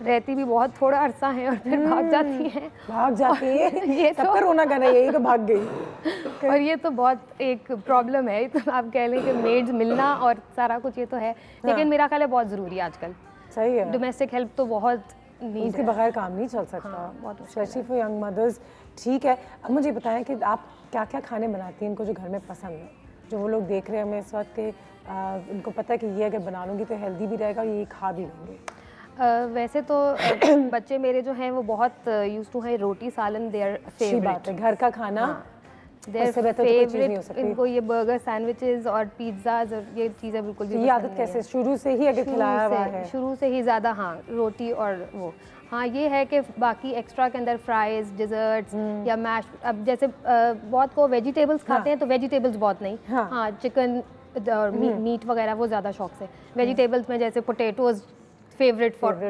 रहती भी बहुत थोड़ा अरसा है और फिर भाग जाती है। ये सबका रोना गाना यही तो भाग गई। और ये तो बहुत एक प्रॉब्लम है, तो आप कह लें कि मेड्स मिलना और सारा कुछ ये तो है, लेकिन मेरा ख्याल है बहुत ज़रूरी है आजकल। सही है, डोमेस्टिक हेल्प तो बहुत उसके बगैर काम नहीं चल सकता, स्पेशली फॉर यंग मदर्स। ठीक है, अब मुझे बताएं कि आप क्या क्या खाने बनाती हैं इनको जो घर में पसंद है, जो वो लोग देख रहे हैं हमें इस वक्त के, इनको पता है कि ये अगर बना लूँगी तो हेल्दी भी रहेगा और ये खा भी लेंगे? वैसे तो बच्चे मेरे जो हैं वो बहुत यूज्ड टू हैं रोटी सालन, देयर फेवरेट है घर का खाना। देयर फेवरेट इनको ये बर्गर, सैंडविचेस और पिज्ज़ाज और ये चीज़ें बिल्कुल भी। ये आदत कैसे शुरू से ही अगर खिलाया हुआ है? शुरू से ही ज़्यादा, हाँ, रोटी और वो। हाँ, ये है कि बाकी एक्स्ट्रा के अंदर फ्राइज़, डिज़र्ट्स या मैश, अब जैसे बहुत को वेजिटेबल्स खाते हैं तो वेजिटेबल्स बहुत नहीं, हाँ चिकन और मीट वगैरह वो ज़्यादा शौक से। वेजिटेबल्स में जैसे पोटैटोज़ फेवरेट फॉर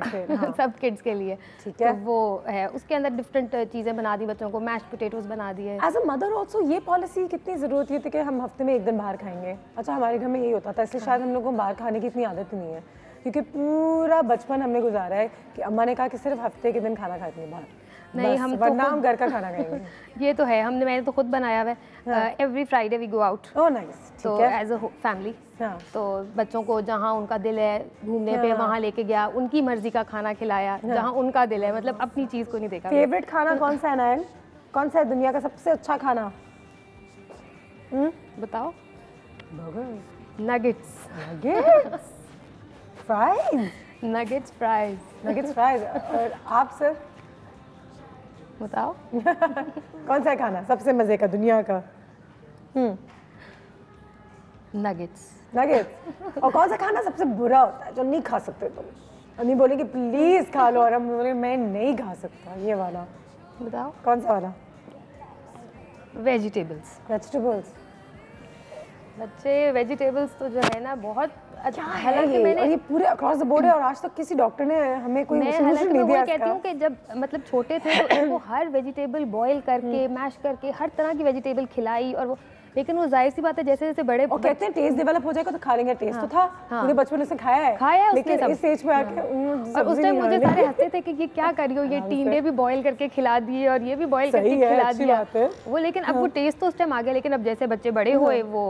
सब किड्स के लिए, ठीक है, तो वो है। उसके अंदर डिफरेंट चीज़ें बना दी बच्चों को, मैश पोटैटोज़ बना दिए। एज अ मदर ऑल्सो ये पॉलिसी कितनी ज़रूरत थी कि हम हफ्ते में एक दिन बाहर खाएंगे? अच्छा, हमारे घर में यही होता था, इसलिए शायद हम लोगों को बाहर खाने की इतनी आदत नहीं है, क्योंकि पूरा बचपन हमने गुजारा है कि अम्मा ने कहा कि सिर्फ हफ्ते के दिन खाना खाते हैं बाहर, नहीं हम तो हम घर का खाना खाएंगे। ये तो है, मैंने तो खुद बनाया हुआ है, every Friday we go out. Oh nice, तो एज अ फैमिली, तो बच्चों को जहाँ उनका दिल है घूमने पे वहाँ लेके गया, उनकी मर्जी का खाना खिलाया, जहाँ उनका दिल है, मतलब अपनी चीज़ को नहीं देखा। फेवरेट खाना कौन सा है नायल? कौन सा है दुनिया का सबसे अच्छा खाना? बताओ। Burger, nuggets, fries, nuggets fries, nuggets fries. और आप सर बताओ कौन सा है खाना सबसे मजे का दुनिया का? नगेट्स। नगेट्स। और कौन सा खाना सबसे बुरा होता है जो नहीं खा सकते तुम? और नहीं बोले कि प्लीज खा लो और हम बोले मैं नहीं खा सकता, ये वाला बताओ। कौन सा वाला? वेजिटेबल्स। वेजिटेबल्स, बच्चे वेजिटेबल्स तो जो है ना बहुत अच्छा है, मैंने ये पूरे अक्रॉस द बोर्ड है और आज तक किसी डॉक्टर ने हमें कोई सोल्यूशन नहीं दिया। मैं कहती हूँ कि जब मतलब छोटे थे तो उनको हर वेजिटेबल बॉईल करके मैश करके हर तरह की वेजिटेबल खिलाई, और वो, लेकिन वो जाहिर सी बात है जैसे जैसे बड़े और कहते हैं टेस्ट डेवलप हो जाएगा तो खा लेंगे। टेस्ट तो था, पूरे बचपन में से खाया है लेकिन इस एज पे आके और उस टाइम मुझे सारे हंसते थे कि ये क्या कर रही हो, ये टींडे भी बॉईल करके खिला दिए और ये भी बॉईल करके खिला दिया वो, लेकिन अब वो टेस्ट तो उस टाइम आ गया, लेकिन अब जैसे बच्चे बड़े हुए वो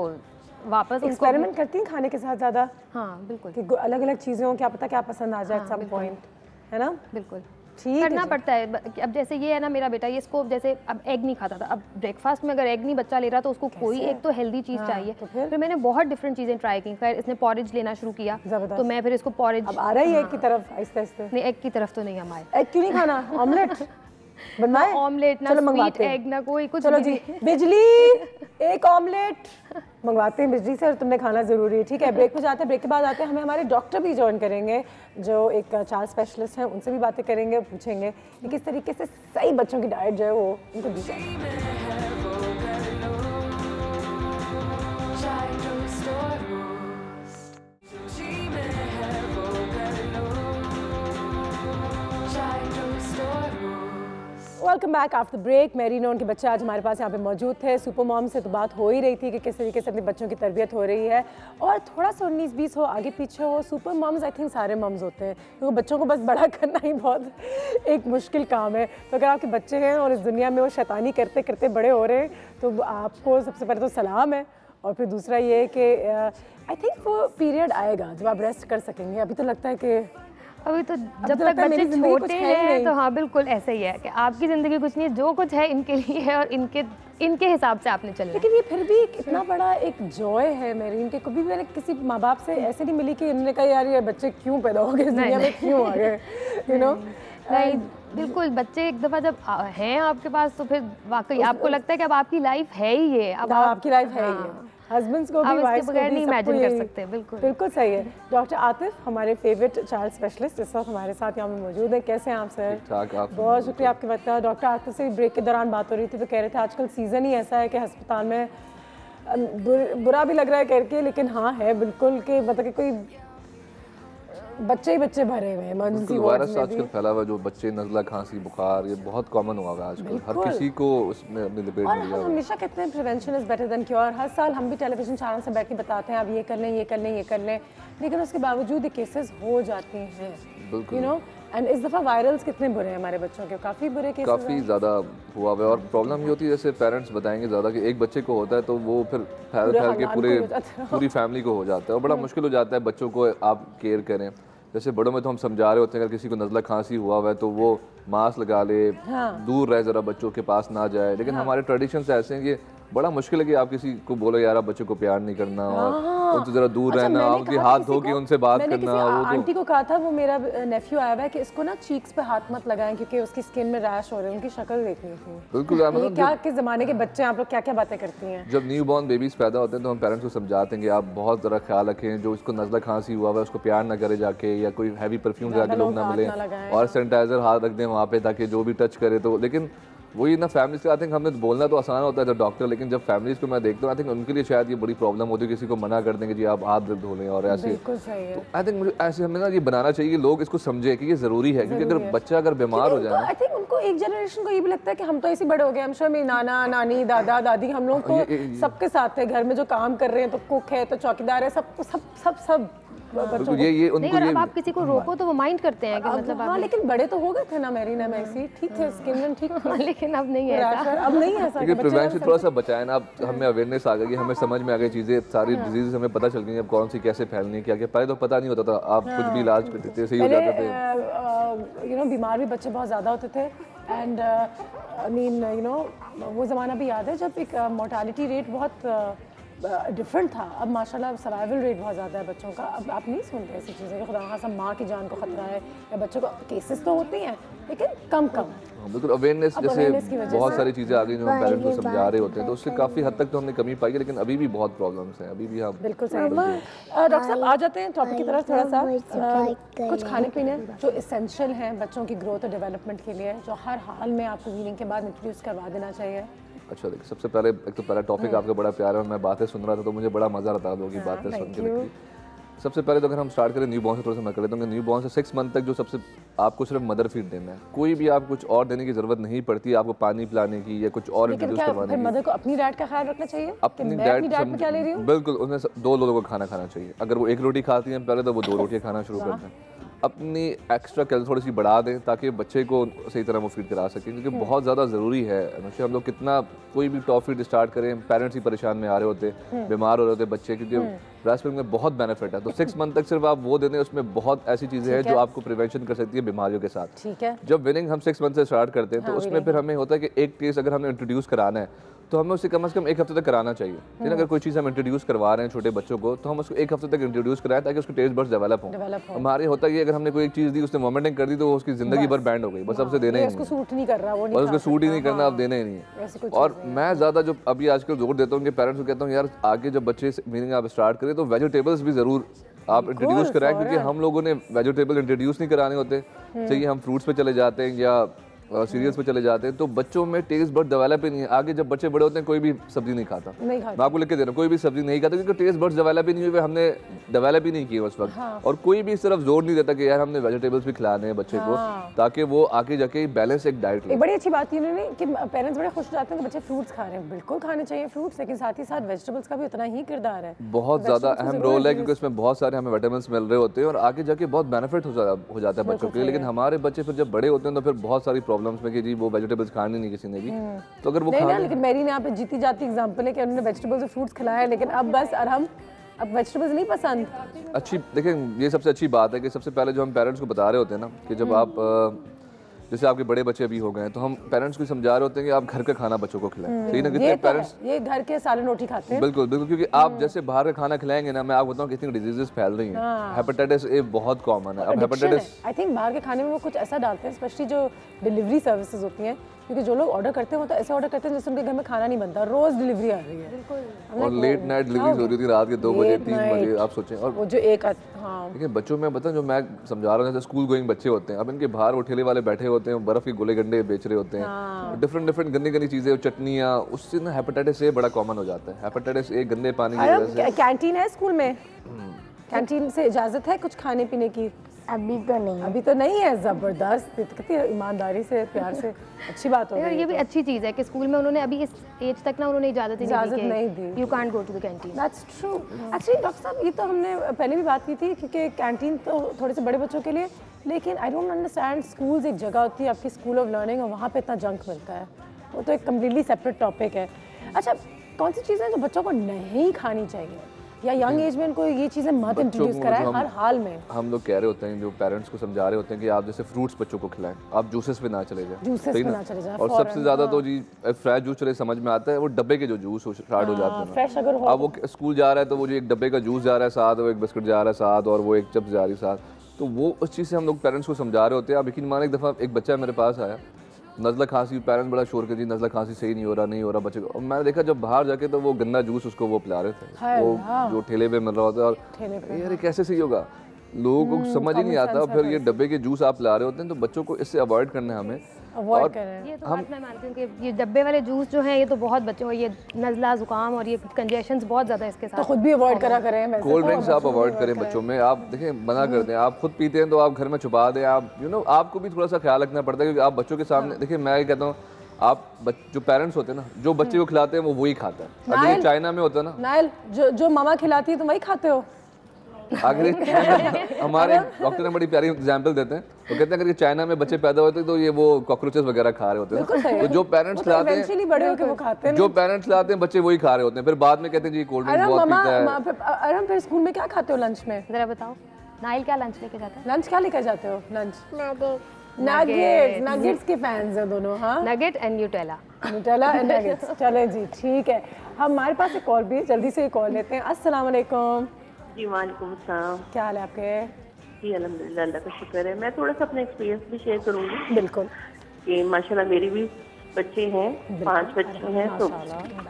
वापस एक्सपेरिमेंट करती हैं खाने के साथ ज़्यादा। हाँ बिल्कुल, कि अलग अलग चीज़ों क्या पता क्या पसंद आ जाए एट सम पॉइंट, है ना? बिल्कुल ठीक करना पड़ता है। अब जैसे ये है ना, मेरा बेटा ये इसको जैसे अब एग नहीं खाता था, अब ब्रेकफास्ट में अगर एग नहीं बच्चा ले रहा तो उसको कोई एक तो हेल्दी चीज़ चाहिए। तो फिर मैंने बहुत डिफरेंट चीज़ें ट्राई की, फिर इसने पॉरेज लेना शुरू किया तो मैं फिर इसको पॉरेज। अब आ रही है एग की तरफ आहिस्ते आहिस्ते? नहीं, एग की तरफ तो नहीं हम आए। एग क्यों नहीं खाना? ऑमलेट बनवाए? ऑमलेट ना स्वीट एग ना कोई कुछ। चलो जी बिजली, एक ऑमलेट मंगवाते हैं बिजली से और तुमने खाना जरूरी है। ठीक है, ब्रेक पे जाते हैं, ब्रेक के बाद आते हैं, हमें हमारे डॉक्टर भी ज्वाइन करेंगे जो एक चाइल्ड स्पेशलिस्ट हैं, उनसे भी बातें करेंगे, पूछेंगे कि किस तरीके से सही बच्चों की डाइट जो है वो उनको दी जाए। Welcome back after break. मेरीना उनके बच्चे आज हमारे पास यहाँ पे मौजूद थे। सुपर मॉम से तो बात हो ही रही थी कि किस तरीके से अपने बच्चों की तरबियत हो रही है, और थोड़ा सा 19-20 हो आगे पीछे हो, सुपर मॉम्स आई थिंक सारे मॉम्स होते हैं, क्योंकि बच्चों को बस बड़ा करना ही बहुत एक मुश्किल काम है। तो अगर आपके बच्चे हैं और इस दुनिया में वो शैतानी करते करते बड़े हो रहे हैं, तो आपको सबसे पहले तो सलाम है, और फिर दूसरा ये है कि आई थिंक वो पीरियड आएगा जब आप रेस्ट कर सकेंगे। अभी तो लगता है कि अभी तो जब तक बच्चे छोटे हैं तो हाँ बिल्कुल ऐसे ही है कि आपकी ज़िंदगी कुछ नहीं है, जो कुछ है इनके लिए है और इनके हिसाब से आपने चलना है। लेकिन ये फिर भी इतना बड़ा एक जॉय है मेरी, इनके कभी मैंने किसी माँ बाप से ऐसे नहीं मिली कि इन्होंने कहा यार ये बच्चे क्यों पैदा हो गए इस दुनिया में, क्यों आ गए, यू नो। नहीं बिल्कुल, बच्चे एक दफ़ा जब हैं आपके पास तो फिर वाकई आपको लगता है कि अब आपकी लाइफ है ही ये, अब आपकी लाइफ है ही। हस्बैंड्स को भी, वाइफ्स को भी, नहीं इमेजिन कर सकते। बिल्कुल बिल्कुल सही है। डॉक्टर आतिफ हमारे फेवरेट चाइल्ड स्पेशलिस्ट इस वक्त हमारे साथ यहाँ में मौजूद हैं। कैसे हैं आप सर? बहुत शुक्रिया आपके बता। डॉक्टर आतिफ से ब्रेक के दौरान बात हो रही थी तो कह रहे थे आजकल सीज़न ही ऐसा है कि अस्पताल में बुरा भी लग रहा है करके, लेकिन हाँ है बिल्कुल कि मतलब कि कोई बच्चे ही बच्चे भरे हुए हैं इमरजेंसी वार्ड में। आजकल फैला हुआ जो बच्चे नज़ला, खांसी, बुखार, ये बहुत कॉमन हुआ है आजकल, हर किसी को उसमें अपनी लपेट में लिया। हम हमेशा कहते हैं prevention is better than cure. हर साल हम भी टेलीविजन चैनल से बैठ के बताते हैं अब ये कर लें, ये कर लें, ये कर लें, लेकिन उसके बावजूद केसेस हो जाते हैं, यू नो। एंड इस दफ़ा वायरल्स कितने बुरे हैं हमारे बच्चों के, काफ़ी बुरे केसेस, काफ़ी ज़्यादा हुआ है। और प्रॉब्लम ये होती है जैसे पेरेंट्स बताएंगे ज़्यादा कि एक बच्चे को होता है तो वो फिर फैल फैल के पूरी फैमिली को हो जाता है, और बड़ा मुश्किल हो जाता है बच्चों को आप केयर करें। जैसे बड़ों में तो हम समझा रहे होते हैं अगर किसी को नज़ला खांसी हुआ हुआ है तो वो मास्क लगा ले, दूर रहे, ज़रा बच्चों के पास ना जाए। लेकिन हमारे ट्रेडिशंस ऐसे हैं कि बड़ा मुश्किल है कि आप किसी को बोलो यार आप बच्चे को प्यार नहीं करना और उनसे जरा दूर रहना, उनके हाथ धो के उनसे बात करना। वो आंटी को कहा था, वो मेरा नेफ्यू आया हुआ है कि इसको ना चीक्स पे हाथ मत लगाएं क्योंकि उसकी स्किन में रैश हो रहे हैं, उनकी शक्ल देखनी थी। बिल्कुल, क्या किस जमाने के बच्चे आप लोग क्या क्या बातें करती हैं। जब न्यू बॉर्न बेबीज पैदा होते हैं तो हम पेरेंट्स को समझाते हैं कि आप बहुत ज़रा ख्याल रखें, जो उसको नज़ला खांसी हुआ है उसको प्यार ना करे जाके, या कोई हैवी परफ्यूम जाके लोग ना मिले, और सैनिटाइजर हाथ रख दें वहाँ पे ताकि जो भी टच करे तो। लेकिन वही ना फैमिलीज का आई थिंक हमने बोलना तो आसान होता है जब डॉक्टर, लेकिन जब फैमिलीज को मैं देखता हूँ आई थिंक उनके लिए शायद ये बड़ी प्रॉब्लम होती है, किसी को मना कर देंगे जी आप हाथ धो लें और ऐसे। तो आई थिंक मुझे ऐसे हमें ना ये बनाना चाहिए कि लोग इसको समझे कि ये ज़रूरी है, क्योंकि अगर बच्चा अगर बीमार हो जाए, आई थिंक उनको एक जनरेशन को ये भी लगता है कि हम तो ऐसे बड़े हो गए, हम श्योर मेरी नाना नानी दादा दादी हम लोग तो सबके साथ थे, घर में जो काम कर रहे हैं तो कुक है तो चौकीदार है, सब सब सब सब बच्चों ये उनको नहीं, आप किसी को रोको तो वो माइंड करते हैं कि मतलब हाँ, लेकिन बड़े तो हो गए थे ना मेरी ना मैसी, ठीक थे स्किन ठीक था, लेकिन अब नहीं है ऐसा। अब नहीं है ऐसा। क्योंकि प्रिवेंशन थोड़ा सा बचाए ना, अब हमें अवेयरनेस आ गई, हमें समझ में आ गई चीज़ें, सारी डिजीज हमें पता चल गई अब कौन सी कैसे फैलनी है, क्या क्या। पहले तो पता नहीं होता था, आप कुछ भी इलाज करते थे सही हो जाते थे। यू नो बीमार भी बच्चे बहुत ज़्यादा होते थे, and I mean you know वो ज़माना भी याद है जब एक मोर्टालिटी रेट बहुत डिफरेंट था। अब माशाल्लाह सर्वाइवल रेट बहुत ज़्यादा है बच्चों का। अब आप नहीं सुनते ऐसी चीज़ें कि खुदा खासा माँ की जान को खतरा है, या बच्चों को केसेस तो होते हैं लेकिन कम। बिल्कुल अवेयरनेस, जैसे बहुत सारी चीज़ें आ गई जो हम पेरेंट्स को समझा रहे होते हैं, तो उससे काफ़ी हद तक तो हमने कमी पाई है, लेकिन अभी भी बहुत प्रॉब्लम्स हैं, अभी भी हम बिल्कुल सही। डॉक्टर साहब आ जाते हैं टॉपिक की तरफ थोड़ा सा। कुछ खाने पीने जो इसेंशियल हैं बच्चों की ग्रोथ और डेवलपमेंट के लिए, जो हर हाल में आपको वीनिंग के बाद इंट्रोड्यूस करवा देना चाहिए। अच्छा देखिए, सबसे पहले एक तो पहला टॉपिक आपका बड़ा प्यारा है, मैं बातें सुन रहा था तो मुझे बड़ा मज़ा आता था, लोगों की बातें सुन के लगी। सबसे पहले तो अगर हम स्टार्ट करें न्यू बॉर्न से, थोड़ा सा मैं कर लेता हूँ। न्यू बॉर्न से 6 मंथ तक जो सबसे आपको सिर्फ मदर फीड देना है, कोई भी आप कुछ और देने की जरूरत नहीं पड़ती, आपको पानी पिलाने की या कुछ और इंट्रोड्यूस करवाने की। मदर को अपनी डाइट का ख्याल रखना चाहिए, अपनी डाइट में क्या ले रही हूँ। बिल्कुल, उन्हें 2 लोगों को खाना खाना चाहिए। अगर वो 1 रोटी खाती हैं पहले तो वो 2 रोटियाँ खाना शुरू कर दें। अपनी एक्स्ट्रा कैलोरी थोड़ी सी बढ़ा दें ताकि बच्चे को सही तरह वो फीड करा सकें, क्योंकि बहुत ज़्यादा ज़रूरी है। अनुष्का, हम लोग कितना कोई भी टॉप फीड स्टार्ट करें, पेरेंट्स ही परेशान में आ रहे होते, बीमार हो रहे होते बच्चे, क्योंकि ब्रेस्ट मिल्क में बहुत बेनिफिट है। तो 6 मंथ तक सिर्फ आप वो दे दें, उसमें बहुत ऐसी चीज़ें हैं जो आपको प्रिवेंशन कर सकती है बीमारियों के साथ। ठीक है। जब विनिंग हम 6 मंथ से स्टार्ट करते हैं तो उसमें फिर हमें होता है कि एक टेस्ट अगर हमें इंट्रोड्यूस कराना है तो हमें उसे कम से कम 1 हफ्ते तक कराना चाहिए। लेकिन अगर कोई चीज़ हम इंट्रोड्यूस करवा रहे हैं छोटे बच्चों को तो हम उसको 1 हफ्ते तक इंट्रोड्यूस कराएं ताकि उसके टेस्ट बड्स डेवलप हो। हमारे होता है अगर हमने कोई एक चीज़ दी, उसने वोमिटिंग कर दी तो उसकी जिंदगी भर बैंड हो गई, बस अब से देना ही नहीं, उसको सूट नहीं कर रहा, वो उसको सूट ही नहीं करना, अब देना ही नहीं है। और मैं ज़्यादा जो अभी आजकल जोर देता हूँ कि पेरेंट्स को कहता हूँ यार आगे जब बच्चे मीनिंग आप स्टार्ट करें तो वेजिटेबल्स भी ज़रूर आप इंट्रोड्यूस कराएं, क्योंकि हम लोगों ने वेजिटेबल इंट्रोड्यूस नहीं कराने होते। चाहिए हम फ्रूट्स पे चले जाते हैं या सीरियल्स पे चले जाते हैं तो बच्चों में टेस्ट बर्ड डेवलप ही नहीं है। आगे जब बच्चे बड़े होते हैं कोई भी सब्जी नहीं खाता, मैं आपको लिख के दे रहा हूँ, कोई भी सब्जी नहीं खाता क्योंकि टेस्ट बर्ड डेवलप ही नहीं हुए, हमने डेवलप ही नहीं किए उस वक्त। और कोई भी इस तरफ जोर नहीं देता कि यार हमने वेजिटेबल्स भी खिलाने हैं बच्चे को ताकि वो आगे जाके बैलेंस एक डाइट ले। बड़ी अच्छी बात है कि पेरेंट्स बड़े खुश हो जाते हैं कि बच्चे फ्रूट्स खा रहे हैं। बिल्कुल खाने चाहिए फ्रूट्स, लेकिन साथ ही साथ वेजिटेबल्स का भी उतना ही किरदार है, बहुत ज़्यादा अहम रोल है क्योंकि उसमें बहुत सारे हमें विटामिन्स मिल रहे होते हैं और आगे जाके बहुत बेनिफिट हो जाता है बच्चों के लिए। लेकिन हमारे बच्चे फिर जब बड़े होते हैं तो फिर बहुत सारी प्रॉब्लम्स में कि जी वो वेजिटेबल्स खानी नहीं किसी ने भी, तो अगर वो खाना, लेकिन मेरी यहाँ पे जीती जाती एग्जांपल है कि उन्होंने वेजिटेबल्स और फ्रूट्स खिलाया, लेकिन अब बस और हम अब वेजिटेबल्स नहीं पसंद। अच्छी देखें, ये सबसे अच्छी बात है कि सबसे पहले जो हम पेरेंट्स को बता रहे होते हैं ना कि जब आप जैसे आपके बड़े बच्चे भी हो गए हैं तो हम पेरेंट्स को समझा रहे होते हैं कि आप घर का खाना बच्चों को खिलाएं। सही ना, कितने पेरेंट्स ये घर के सालन रोटी खाते हैं। बिल्कुल बिल्कुल, क्योंकि आप जैसे बाहर का खाना खिलाएंगे ना, मैं आपको बताऊं कितनी डिजीजेस फैल रही हैं। हेपेटाइटिस ए बहुत कॉमन है। अब हेपेटाइटिस आई थिंक बाहर के खाने में वो कुछ ऐसा डालते हैं, स्पेशली जो डिलीवरी सर्विसेज होती हैं, क्योंकि जो लोग ऑर्डर करते हैं वो तो ऐसे ऑर्डर करते हैं जैसे उनके घर में खाना नहीं बनता, रोज डिलीवरी आ रही है। बिल्कुल, और लेट नाइट डिलीवरीज हो रही थी रात के 2 बजे 3 बजे, आप सोचें। और वो जो एक लेकिन बच्चों में बताऊं, जो मैं समझा रहा हूँ जैसे स्कूल गोइंग बच्चे होते हैं, अब इनके बाहर वो ठेले वाले बैठे होते हैं, बर्फ के गोले गंडे बेच रहे होते हैं, डिफरेंट गंदी गंदी चीजें, चटनियाँ, उससे ना हेपेटाइटिस ए बड़ा कॉमन हो जाता है। हेपेटाइटिस ए गंदे पानी की वजह से। कैंटीन है स्कूल में, कैंटीन से इजाजत है कुछ खाने पीने की? अभी तो नहीं है। जबरदस्त, कितनी ईमानदारी से प्यार से, अच्छी बात हो गई। ये भी अच्छी चीज़ है कि स्कूल में उन्होंने अभी इस एज तक ना उन्होंने इजाज़त नहीं दी, you can't go to the canteen. That's true. Actually doctor साहब, ये तो हमने पहले भी बात की थी क्योंकि कैंटीन तो थोड़े से बड़े बच्चों के लिए, लेकिन आई डोंट अंडरस्टैंड, स्कूल्स एक जगह होती है आपकी स्कूल ऑफ लर्निंग और वहाँ पे इतना जंक मिलता है, वो तो एक कम्प्लीटली सेपरेट टॉपिक है। अच्छा, कौन सी चीज़ें जो बच्चों को नहीं खानी चाहिए या यंग एज में इनको ये चीज़ें मत इंट्रोड्यूस कराएं हर हाल में? हम लोग कह रहे होते हैं, जो पेरेंट्स को समझा रहे होते हैं कि आप जैसे फ्रूट्स बच्चों को खिलाएं, आप जूसेस पे ना चले जाएं, और सबसे ज़्यादा तो जी फ्रेश जूस चले समझ में आता है, वो डब्बे के जो जूस स्टार्ट हो जाते हैं फ्रेश। अगर अब वो स्कूल जा रहा है तो वो जो एक डब्बे का जूस जा रहा है साथ, वो एक बिस्किट जा रहा है साथ, और वो एक चिप्स जा रही है साथ, तो वो उस चीज़ से हम लोग पेरेंट्स को समझा रहे होते हैं। आप यकीन माने, एक दफ़ा एक बच्चा मेरे पास आया, नज़ला खांसी, पेरेंट्स बड़ा शोर कर दी, नज़ला खांसी सही नहीं हो रहा बच्चे को। और मैंने देखा जब बाहर जाके तो वो गंदा जूस उसको वो पिला रहे थे, वो जो ठेले पे मिल रहा होता है, और यार कैसे सही होगा, लोगों को समझ ही नहीं आता। फिर ये डब्बे के जूस आप ला रहे होते हैं, तो बच्चों को इससे अवॉइड करना है हमें। और ये तो बात मैं मानती हूँ कि ये डब्बे वाले जूस जो हैं ये तो बहुत बच्चों को ये नज़ला जुकाम और ये कंजेशंस बहुत ज़्यादा इसके साथ, तो खुद भी अवॉइड करा करें। कोल्ड ड्रिंक्स आप अवॉइड करें बच्चों में, आप देखें मना कर दें। आप खुद पीते हैं तो आप घर में छुपा दें। आप आपको भी थोड़ा सा ख्याल रखना पड़ता है क्योंकि आप बच्चों के सामने देखिए, मैं ये कहता हूँ, आप जो पेरेंट्स होते हैं ना, जो बच्चे को खिलाते हैं वो वही खाता है। अगर ये चाइना में होता है ना, नाइल, जो मामा खिलाती है तुम वही खाते हो। अगर हमारे डॉक्टर ने बड़ी प्यारी एग्जांपल देते हैं, वो कहते हैं अगर ये चाइना में बच्चे पैदा होते तो ये वो कॉकरोचेस वगैरह खा रहे होते हैं। तो जो पेरेंट्स खिलाते हैं, बड़े होकर वो खाते हैं, जो पेरेंट्स खिलाते हैं बच्चे वही खा रहे होते हैं। फिर बाद में कहते हैं जी कोल्ड ड्रिंक बहुत पीता है। अरे फिर स्कूल में क्या खाते हो लंच में? जरा बताओ, नाइल क्या लंच लेके जाता है? लंच क्या लेकर जाते हो? नगेट्स के फैंस हैं दोनों। हाँ, nugget and Nutella and nuggets. चले जी, ठीक है। हमारे पास एक कॉल भी, जल्दी से कॉल लेते हैं। अस्सलाम वालेकुम। जी वालेकुम सलाम। क्या हाल है आपके? जी अल्हम्दुलिल्लाह, अल्लाह का शुक्र है। मैं थोड़ा सा अपना एक्सपीरियंस भी शेयर करूँगी। बिल्कुल। कि माशाल्लाह मेरी भी बच्चे हैं, 5 बच्चे हैं, तो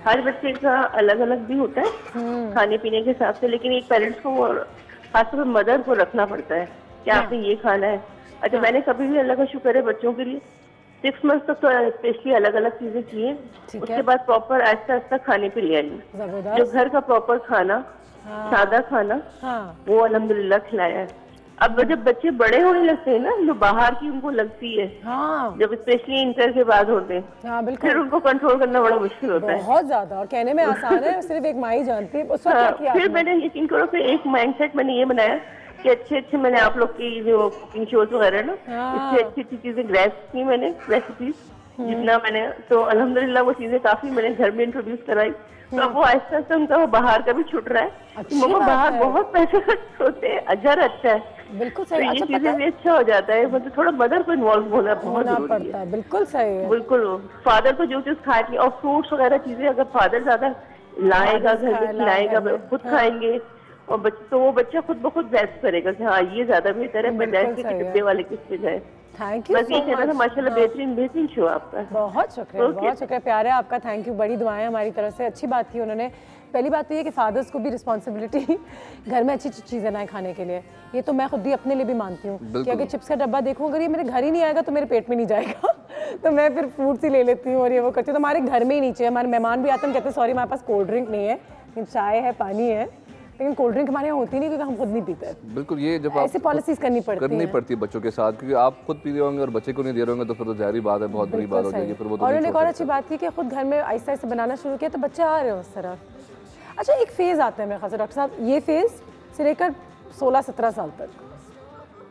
हर बच्चे का अलग अलग भी होता है खाने पीने के हिसाब से, लेकिन एक पेरेंट्स को खासतौर पर मदर को रखना पड़ता है कि आपने ये खाना है। अच्छा, मैंने कभी भी अल्लाह का शुक्र है बच्चों के लिए 6 मंथ तक तो स्पेशली अलग अलग चीजें की हैं, उसके बाद प्रॉपर आहिस्ता आहिस्ता खाने पे ले आई। जो घर का प्रॉपर खाना, सादा खाना, वो अल्हम्दुलिल्लाह खिलाया है। अब जब बच्चे बड़े होने लगते हैं ना, जो बाहर की उनको लगती है, जब स्पेशली इंटर के बाद होते हैं, फिर उनको कंट्रोल करना बड़ा मुश्किल होता है, बहुत ज्यादा। और कहने में आसान है, सिर्फ एक माँ ही जानती है। उस वक्त क्या किया? फिर मैंने यकीन करो कि एक माइंडसेट मैंने ये बनाया कि अच्छे मैंने आप लोग की जो कुकिंग शोज वगैरह ना, इससे अच्छी चीजें ग्रेस्प की मैंने, रेसिपीज जितना मैंने, तो अल्हम्दुलिल्लाह वो चीजें काफी मैंने घर में इंट्रोड्यूस कराई। तो अब वो आहिस्ता आहिस्ता उनका वो बाहर का भी छूट रहा है। मम्मा बाहर बहुत पैसे खर्च होते हैं, अजर अच्छा है, बिल्कुल सही। तो ये चीजें भी अच्छा हो जाता है। मतलब थोड़ा मदर को इन्वॉल्व होना बहुत जरूरी है। बिल्कुल सही है, बिल्कुल। फादर को जो चीज खानी, और फ्रूट्स वगैरह चीजें अगर फादर ज्यादा लाएगा, घर में खिलाएगा, खुद खाएंगे, और तो वो बच्चा खुद ब खुद बेस्ट करेगा कि हाँ ये ज्यादा बेहतर है बजाय से डिब्बे वाले किस पे जाए। थैंक यू बस ये कहना था, माशाल्लाह बेहतरीन शो आपका। बहुत शुक्रिया, बहुत शुक्रिया, प्यार है आपका, थैंक यू, बड़ी दुआएं हमारी तरफ से। अच्छी बात की उन्होंने। पहली बात तो ये कि फादर्स को भी रिस्पॉन्सिबिलिटी घर में अच्छी चीज़ें ना खाने के लिए, ये तो मैं खुद ही अपने लिए भी मानती हूँ कि अगर चिप्स का डब्बा देखूँ अगर ये मेरे घर ही नहीं आएगा तो मेरे पेट में नहीं जाएगा तो मैं फिर फ्रूट्स ही ले लेती हूँ और ये वो करती हूँ। तो हमारे घर में ही नीचे हमारे मेहमान भी आते हैं, कहते हैं सॉरी हमारे पास कोल्ड ड्रिंक नहीं है, लेकिन चाय है, पानी है, लेकिन कोल्ड ड्रिंक हमारे यहाँ होती नहीं क्योंकि हम खुद नहीं पीते। बिल्कुल, ये जब ऐसी पॉलिसीज करनी पड़ती है बच्चों के साथ, क्योंकि आप खुद पी रहे होंगे और बच्चे को नहीं दे रहे होंगे तो फिर तो ज़ाहिर बात है बहुत बुरी बात हो जाएगी। फिर वो तो और एक और अच्छी बात थी कि खुद घर में आहिस्ता आहिस्ता बनाना शुरू किया तो बच्चे आ रहे हैं उस तरफ। अच्छा, एक फेज़ आता है मेरे ख्याल से डॉक्टर साहब, ये फेज़ से लेकर 16-17 साल तक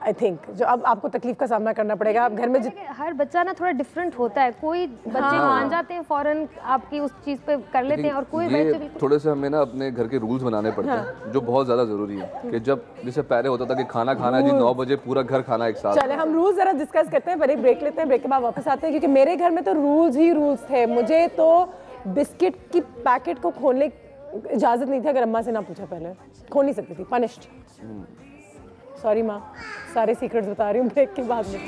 आई थिंक जो अब आपको तकलीफ का सामना करना पड़ेगा। आप घर में हर बच्चा ना थोड़ा डिफरेंट होता है, कोई बच्चे मान जाते हैं फौरन आपकी उस चीज़ पे कर लेते हैं और कोई बच्चे थोड़े से हमें ना अपने घर के रूल्स बनाने पड़ते हैं जो बहुत ज़्यादा ज़रूरी है कि जब जैसे पहले होता था कि खाना जी 9 बजे पूरा घर खाना एक साथ। चले हम रूल्स ज़रा डिस्कस करते हैं, पर एक ब्रेक लेते हैं, ब्रेक के बाद वापस आते हैं क्योंकि मेरे घर में तो रूल्स ही रूल्स थे। मुझे तो बिस्किट की पैकेट को खोलने की इजाज़त नहीं थी अगर अम्मा से ना पूछा, पहले खोल नहीं सकती थी, पनिश्ड। सॉरी माँ, सारे सीक्रेट्स बता रही हूँ, ब्रेक के बाद में।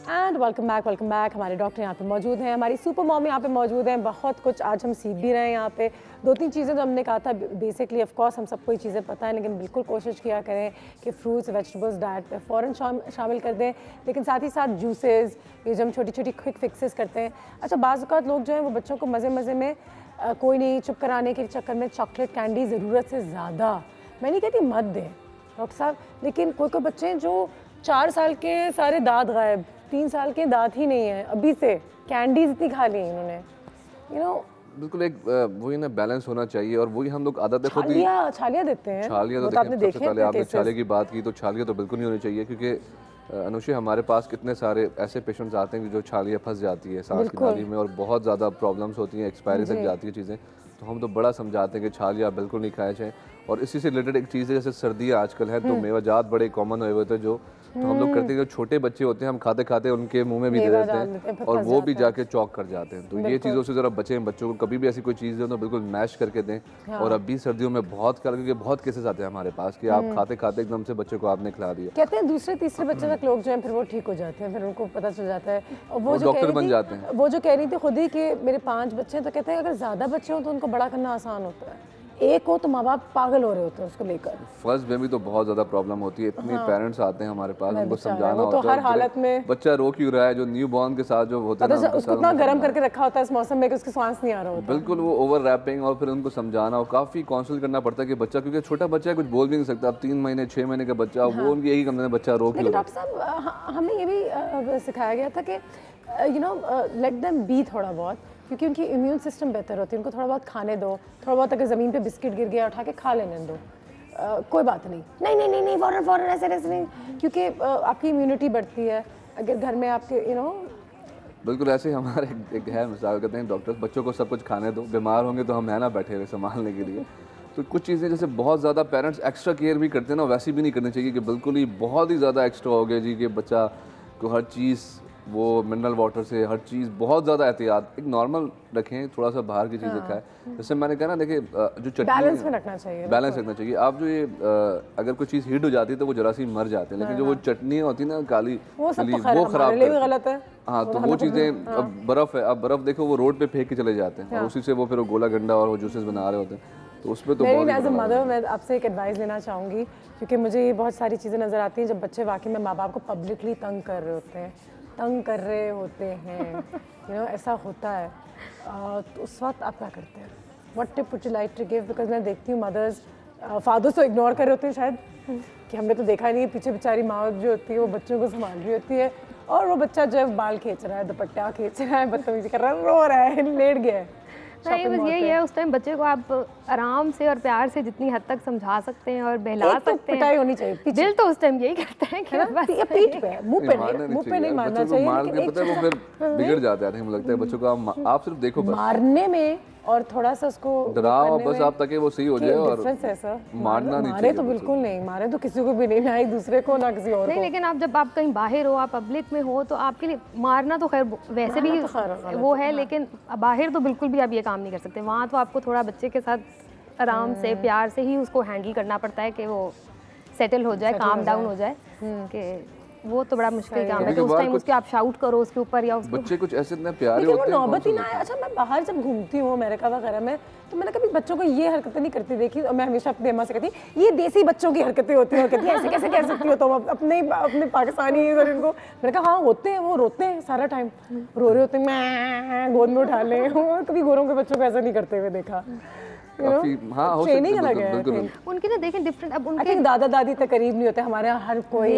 And welcome back. हमारे डॉक्टर यहाँ पे मौजूद हैं, हमारी सुपर मॉम यहाँ पे मौजूद हैं। बहुत कुछ आज हम सीख भी रहे हैं यहाँ पे। 2-3 चीज़ें तो हमने कहा था बेसिकली, ऑफ कोर्स हम सबको ये चीज़ें पता है, लेकिन बिल्कुल कोशिश किया करें कि फ्रूट्स वेजिटेबल्स डाइट पे फ़ौरन शामिल कर दें, लेकिन साथ ही साथ जूसेस, ये जो हम छोटी छोटी क्विक फिक्सेस करते हैं। अच्छा, बाज़ औक़ात लोग जो हैं वो बच्चों को मज़े में कोई नहीं चुप कराने के चक्कर में चॉकलेट कैंडी ज़रूरत से ज़्यादा, मैं नहीं कहती मत दें डॉक्टर साहब, लेकिन कोई बच्चे हैं जो 4 साल के सारे दांत गायब, 3 साल के दांत ही नहीं है, अभी से कैंडीज इतनी खा ली इन्होंने, बिल्कुल एक वही ना बैलेंस होना चाहिए। और वही हम लोग आदत है खुद ही छालियाँ देते हैं। छालियाँ तो सबसे पहले आपने छाले की बात की, तो छालियाँ तो बिल्कुल नहीं होनी चाहिए क्योंकि अनुषी हमारे पास कितने सारे ऐसे पेशेंट्स आते हैं जो छालियाँ फंस जाती है सांस की नाली में और बहुत ज़्यादा प्रॉब्लम्स होती हैं, एक्सपायरी तक जाती है चीज़ें। तो हम तो बड़ा समझाते हैं कि छालियाँ बिल्कुल नहीं खाए जाएँ। और इसी से रिलेटेड एक चीज़ है, जैसे सर्दियाँ आजकल हैं तो मेवाजात बड़े कॉमन हुए थे जो तो हम लोग करते हैं, जो छोटे बच्चे होते हैं हम खाते खाते उनके मुंह में भी दे देते हैं और वो भी जाके चौक कर जाते हैं। तो ये चीज़ों से ज़रा बचें, बच्चों को कभी भी ऐसी कोई चीज़ हो तो बिल्कुल मैश करके दें। और अभी सर्दियों में बहुत क्योंकि बहुत केसेस आते हैं हमारे पास कि आप खाते खाते एकदम से बच्चे को आपने खिला दिया। कहते हैं दूसरे तीसरे बच्चे तक लोग जो हैं फिर वो ठीक हो जाते हैं, फिर उनको पता चल जाता है और वो डॉक्टर बन जाते हैं। वो जो कह रही थी खुद ही कि मेरे 5 बच्चे हैं, तो कहते हैं अगर ज़्यादा बच्चे हों तो उनको बड़ा करना आसान होता है, एक हो तो माँ बाप पागल हो रहे होते हैं उसको लेकर। फर्स्ट में भी तो बहुत ज़्यादा प्रॉब्लम होती है, इतने पेरेंट्स आते हैं हमारे पास, उनको समझाना होता है तो हर हालत में बच्चा रो क्यों रहा है, जो न्यू बॉर्न के साथ जो होता है उसको इतना गर्म करके रखा होता है इस मौसम में कि उसकी सांस नहीं आ रहा होता। बिल्कुल, वो ओवर रैपिंग और फिर उनको समझाना और काफ़ी काउंसिल करना पड़ता है कि बच्चा, क्योंकि छोटा बच्चा है कुछ बोल भी नहीं सकता। अब 3 महीने 6 महीने का बच्चा, वो उनकी यही कम बच्चा रो क्यों। डॉक्टर साहब हमें ये भी सिखाया गया था कि लेट देम बी थोड़ा बहुत, क्योंकि उनकी इम्यून सिस्टम बेहतर होती है, उनको थोड़ा बहुत खाने दो, थोड़ा बहुत अगर ज़मीन पे बिस्किट गिर गया उठा के खा लेने दो, कोई बात नहीं, नहीं फ़ौरन ऐसे नहीं, क्योंकि आपकी इम्यूनिटी बढ़ती है अगर घर में आपके बिल्कुल ऐसे हमारे एक है मिसाल कहते हैं डॉक्टर्स, बच्चों को सब कुछ खाने दो, बीमार होंगे तो हम है ना बैठे हुए संभालने के लिए। तो कुछ चीज़ें जैसे बहुत ज़्यादा पेरेंट्स एक्स्ट्रा केयर भी करते हैं ना, वैसी भी नहीं करनी चाहिए कि बिल्कुल ही बहुत ही ज़्यादा एक्स्ट्रा हो गया जी कि बच्चा को हर चीज़ वो मिनरल वाटर से हर चीज़ बहुत ज़्यादा एहतियात, एक नॉर्मल रखें, थोड़ा सा बाहर की चीज़ें खाएं। जैसे मैंने कहा ना, देखिए जो चटनी बैलेंस में रखना चाहिए, बैलेंस रखना चाहिए। आप जो ये अगर कोई चीज़ हीट हो जाती है तो वो जरा सी मर जाते हैं, लेकिन जो वो चटनी होती है ना काली, वो ख़राब गलत है। हाँ, तो वो चीज़ें, अब बर्फ़ है, अब बर्फ़ देखो वो रोड पे फेंक के चले जाते हैं और उसी से वो फिर गोला गंडा और वो जूसेस बना रहे होते हैं, तो उसमें तो एज अ मदर मैं आपसे एक एडवाइस लेना चाहूँगी, क्योंकि मुझे ये बहुत सारी चीज़ें नज़र आती हैं जब बच्चे वाकई में माँ बाप को पब्लिकली तंग कर रहे होते हैं ऐसा होता है, तो उस वक्त आप क्या करते हैं? What tip would you like to give? Because मैं देखती हूँ मदर्स फादर्स तो इग्नोर कर रहे होते हैं शायद कि हमने तो देखा नहीं है, पीछे बेचारी माँ जो होती है वो बच्चों को संभाल रही होती है और वो बच्चा जो है बाल खींच रहा है, दुपट्टा खींच रहा है, बदतमीजी कर रहा है, रो रहा है, लेट गया है। नहीं, बस यही है, उस टाइम बच्चे को आप आराम से और प्यार से जितनी हद तक समझा सकते हैं और बहला सकते हैं। पिटाई होनी चाहिए, दिल तो उस टाइम यही करता है कि बस पीठ पे, मुंह पे नहीं मारना चाहिए। मार के पता है वो फिर बिगड़ जाता है, मुझे लगता है बच्चों को आप सिर्फ देखो, मारने में और थोड़ा सा उसको डराओ बस आप ताकि वो सही हो जाए। और डिफरेंस है सर, मारना नहीं मारे तो बिल्कुल नहीं, मारे तो किसी को भी नहीं, ना एक दूसरे को ना किसी और को। लेकिन आप जब आप कहीं बाहर हो, आप पब्लिक में हो, तो आपके लिए मारना तो खैर वैसे भी वो है, लेकिन बाहर तो बिल्कुल भी आप ये काम नहीं कर सकते। वहाँ तो आपको थोड़ा बच्चे के साथ आराम से प्यार से ही उसको हैंडल करना पड़ता है कि वो सेटल हो जाए, काम डाउन हो जाए, कि वो तो बड़ा मुश्किल काम है। तो उस टाइम उसके आप शाउट करो उसके ऊपर या उसको, बच्चे कुछ ऐसे इतने प्यारे होते हैं, नौबत ही ना है। अच्छा मैं बाहर जब घूमती हूँ अमेरिका वगैरह में, तो मैंने कभी बच्चों को ये हरकतें नहीं करती देखी, और मैं हमेशा अपनी अम्मा से कहती ये देसी बच्चों की हरकतें होती हैं, कहती ऐसे कैसे कर सकती हो तुम अपने पाकिस्तानी इनको। मैंने कहा हाँ होते हैं, वो रोते हैं सारा टाइम, रो रहे होते हैं, मैं गोद में उठा ले। कभी गोरों के बच्चों को ऐसा नहीं करते हुए देखा। ट्रेनिंग अलग है उनकी ना, देखें डिफरेंट। अब उनके दादा दादी तक करीब नहीं होते, हमारे यहाँ हर कोई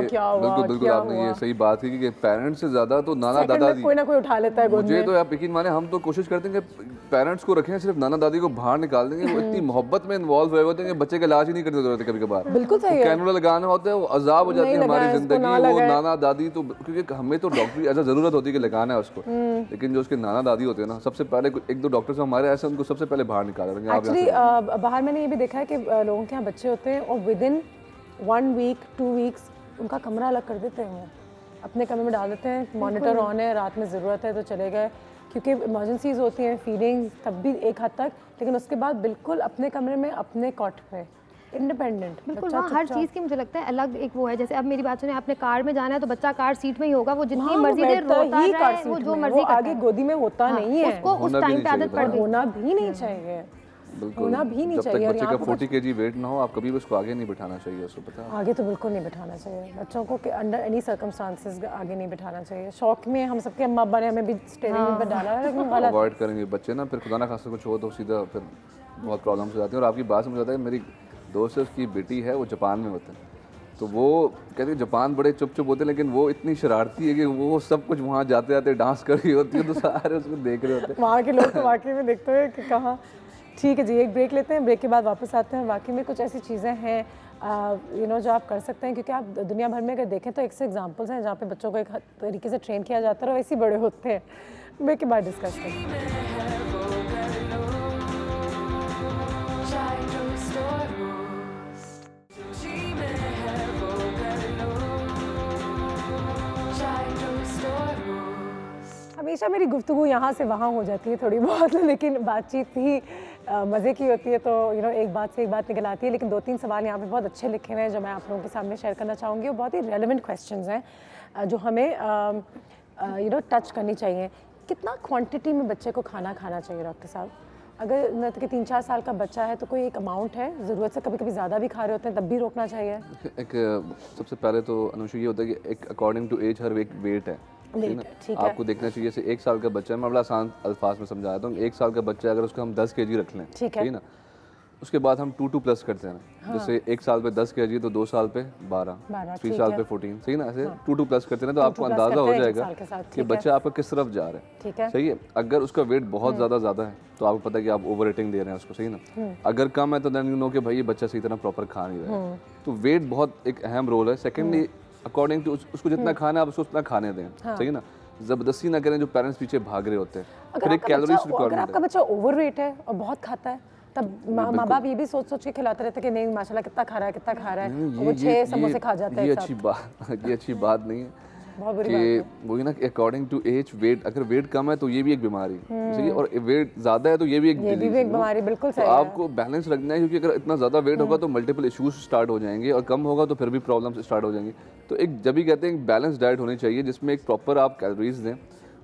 क्या हुआ। बिल्कुल आपने ये सही बात की कि पेरेंट्स से ज्यादा तो नाना दादाजी कोई ना कोई उठा लेता है गोद में। मुझे तो आप यकीन माने, हम तो कोशिश करते हैं कि पेरेंट्स को रखें, सिर्फ नाना दादी को बाहर निकाल देंगे। वो इतनी मोहब्बत में इन्वॉल्व हुए होते हैं कि बच्चे का इलाज ही नहीं करने जरूरत है। कभी कभार बिल्कुल सही है, कैनुला लगाना होता है, वो अजाब हो जाती है हमारी जिंदगी। वो नाना दादी तो, क्योंकि हमें तो डॉक्टरी ऐसा जरूरत होती है कि लगाना है उसको, लेकिन जो उसके नाना दादी होते हैं ना, सबसे पहले एक दो डॉक्टर्स हमारे ऐसे उनको सबसे पहले बाहर निकाल देंगे। बाहर मैंने ये भी देखा है कि लोगों के यहाँ बच्चे होते हैं और विद इन 1 वीक 2 वीक्स उनका कमरा अलग कर देते हैं, अपने कमरे में डाल देते हैं, मॉनिटर ऑन है, रात में ज़रूरत है तो चले गए, क्योंकि इमरजेंसीज होती हैं, फीडिंग तब भी एक हद तक, लेकिन उसके बाद बिल्कुल अपने कमरे में अपने कॉट पे इंडिपेंडेंट। बिल्कुल वहाँ हर चीज़ की मुझे लगता है अलग एक वो है। जैसे अब मेरी बात सुने, आपने कार में जाना है तो बच्चा कार सीट में ही होगा, वो जितनी मर्जी देर रोता है, वो जो मर्जी आगे गोदी में होता नहीं है, उसको उस टाइम पे आदत पड़ गई। होना भी नहीं चाहिए, होना भी नहीं चाहिए। जब तक बच्चे का 40 kg वेट ना हो, आप कभी भी उसको आगे नहीं बिठाना चाहिए। उसको पता है आगे तो बिल्कुल नहीं बिठाना चाहिए बच्चों को, अंडर एनी सर्कमस्टांसेस आगे नहीं बिठाना चाहिए। शौक में हम सबके अम्मा अब्बा ने हमें भी स्टीयरिंग पे डाला है, लेकिन गलत अवॉइड करेंगे बच्चे ना, फिर खुदा ना खासा कुछ हो तो सीधा फिर बहुत प्रॉब्लम्स हो जाती हैं। और आपकी बात समझ आता है, मेरी दोस्त है, उसकी बेटी है, वो जापान में होते हैं, तो वो कहते हैं जापान बड़े चुप चुप होते हैं, लेकिन वो इतनी शरारती है कि वो सब कुछ वहाँ जाते जाते डांस कर रही होती है, तो सारे उसको देख रहे होते हैं। वहाँ के लोग तो वाकई में देखते हैं कि कहाँ। ठीक है जी, एक ब्रेक लेते हैं, ब्रेक के बाद वापस आते हैं। वाकई में कुछ ऐसी चीज़ें हैं जो आप कर सकते हैं, क्योंकि आप दुनिया भर में अगर देखें तो एक से एग्जांपल्स हैं जहाँ पे बच्चों को एक तरीके से ट्रेन किया जाता है और वैसे ही बड़े होते हैं। ब्रेक के बाद डिस्कस करें। हमेशा मेरी गुफ्तगू यहाँ से वहाँ हो जाती है थोड़ी बहुत, लेकिन बातचीत ही मज़े की होती है, तो एक बात से एक बात निकल आती है। लेकिन 2-3 सवाल यहाँ पे बहुत अच्छे लिखे हुए हैं जो मैं आप लोगों के सामने शेयर करना चाहूँगी, और बहुत ही रेलेवेंट क्वेश्चंस हैं जो हमें टच करनी चाहिए। कितना क्वांटिटी में बच्चे को खाना खाना चाहिए डॉक्टर साहब? अगर मतलब कि 3-4 साल का बच्चा है तो कोई एक अमाउंट है, ज़रूरत से कभी कभी ज़्यादा भी खा रहे होते हैं, तब भी रोकना चाहिए? एक सबसे पहले तो अनुषा ये होता है कि एक अकॉर्डिंग टू एज हर एक वेट है, ठीक है? आपको देखना चाहिए। जैसे 1 साल का बच्चा है, मैं बड़ा आसान अल्फाज में समझा देता हूँ। 1 साल का बच्चा अगर उसको हम 10 kg रख लें, ठीक है ना, उसके बाद हम 2+ करते हैं। हाँ। जैसे 1 साल पे 10 kg तो 2 साल पे 12, 3 साल पे 14, सही ना, ऐसे 2+ करते हैं तो आपको अंदाजा हो जाएगा कि बच्चा आपका किस तरफ जा रहा है, सही है। अगर उसका वेट बहुत ज़्यादा है तो आपको पता है कि आप ओवर ईटिंग दे रहे हैं उसको, सही ना। अगर कम है तो देन यू नो कि भाई ये बच्चा सही तरह प्रॉपर खा नहीं रहा है, तो वेट बहुत एक अहम रोल है। सेकेंडली अकॉर्डिंग टू उसको जितना खाना है आप उसको उतना खाने दें, सही ना, जबरदस्ती ना करें जो पेरेंट्स पीछे भाग रहे होते हैं। अगर आपका बच्चा ओवरवेट है और बहुत खाता है, तब माँ बाप ये भी सोच के खिलाते रहते हैं कि नहीं माशाल्लाह कितना खा रहा है, वो 6 समोसे खा जाता है। ये अच्छी बात नहीं है कि वही ना, अकॉर्डिंग टू एज वेट, अगर वेट कम है तो ये भी एक बीमारी है, और वेट ज्यादा है तो ये भी एक बीमारी, बिल्कुल सही है। आपको बैलेंस रखना है, क्योंकि अगर इतना ज्यादा वेट होगा तो मल्टीपल इश्यूज स्टार्ट हो जाएंगे, और कम होगा तो फिर भी प्रॉब्लम्स स्टार्ट हो जाएंगी। तो एक जब भी कहते हैं बैलेंस डाइट होनी चाहिए, जिसमें एक प्रॉपर आप कैलोरीज दें,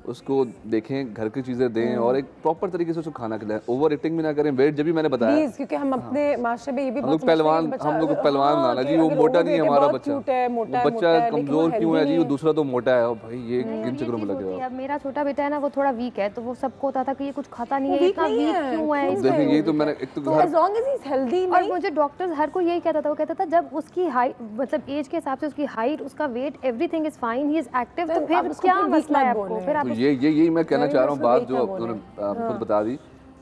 उसको देखें, घर की चीज़ें दें, और एक प्रॉपर तरीके से उसको खाना खिलाएं। ओवर ईटिंग भी ना करें। वेट जब भी मैंने बताया प्लीज, क्योंकि हम अपने माशरे में ये भी हम लोग पहलवान नाना जी, वो मोटा नहीं है हमारा बच्चा, बच्चा कमजोर क्यों है जी, वो दूसरा तो मोटा है, भाई ये किन चक्करों में लगे हो। अब मेरा छोटा बेटा है ना, वो थोड़ा वीक है, तो वो सबको होता था कि ये कुछ खाता नहीं है, इतना वीक क्यों है। देखिए यही तो मैंने एक तो as long as he's healthy, और मुझे डॉक्टर्स हर कोई यही कहता था, वो कहता था जब उसकी हाइट, मतलब एज के हिसाब से उसकी हाइट, उसका weight, everything is fine, he is active, तो फिर क्या मसला है आपको? फिर आप यही मैं कहना चाह रहा हूँ, बात जो उन्होंने खुद बता दी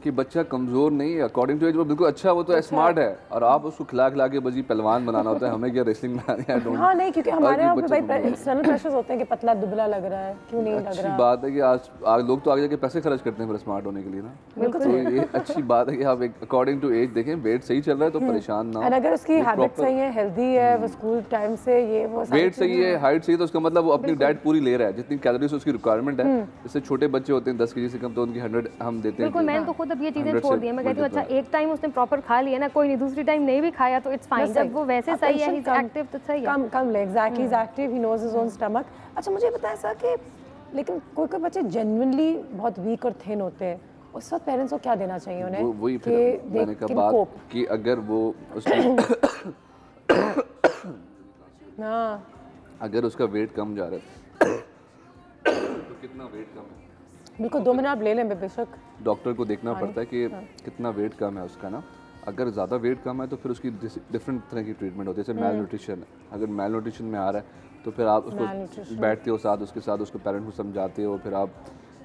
कि बच्चा कमजोर नहीं है अकॉर्डिंग टू एज, वो बिल्कुल अच्छा, वो तो स्मार्ट है, और आप उसको खिला खिला के बजी पहलवान बनाना होता है, हमें क्या रेसलिंग बनानी है। हाँ नहीं, क्योंकि हमारे यहाँ पे भाई एक्सटर्नल प्रेशर्स होते हैं कि पतला दुबला लग रहा है, क्यों नहीं लग रहा। अच्छी बात है कि आज लोग तो आगे जाके पैसे खर्च करते हैं फिर स्मार्ट होने के लिए ना, बिल्कुल। तो ये अच्छी बात है कि आप अकॉर्डिंग टू एज देखें, वेट सही चल रहा है तो परेशान ना हो, अगर उसकी हैबिट सही है, हेल्दी है, वो स्कूल टाइम से ये वो वेट सही है, हाइट सही है, तो उसका मतलब वो अपनी डाइट पूरी ले रहा है, जितनी कैलोरीज उसकी रिक्वायरमेंट है। जैसे छोटे बच्चे होते हैं 10 kg से कम, तो उनकी 100 हम देते हैं। बिल्कुल, मैंने तो खुद अब ये चीजें छोड़ दी है। मैं कहती हूँ अच्छा एक टाइम उसने प्रॉपर खा लिया ना, कोई नहीं, दूसरी टाइम नहीं भी खाया तो इट्स फाइन, जब वो वैसे सही है, ही इज एक्टिव तो सही है। कम ले, exactly is active, he knows his own stomach. अच्छा मुझे बताएं सर कि लेकिन कोई कोई बच्चे जेन्युइनली बहुत वीक और थिन होते हैं, उस वक्त पेरेंट्स को क्या देना चाहिए उन्हें? वही फिर मैंने कहा बात कि अगर वो उसकी अगर उसका वेट कम जा रहा है तो कितना वेट कम है, बिल्कुल 2 मिनट आप ले लें बेशक, डॉक्टर को देखना पड़ता है कि कितना वेट कम है उसका ना। अगर ज़्यादा वेट कम है तो फिर उसकी डिफरेंट तरह की ट्रीटमेंट होती है, जैसे मेल न्यूट्रिशन। अगर मेल न्यूट्रिशन में आ रहा है तो फिर आप उसको बैठते हो साथ, उसके साथ उसको पेरेंट को समझाते हो, फिर आप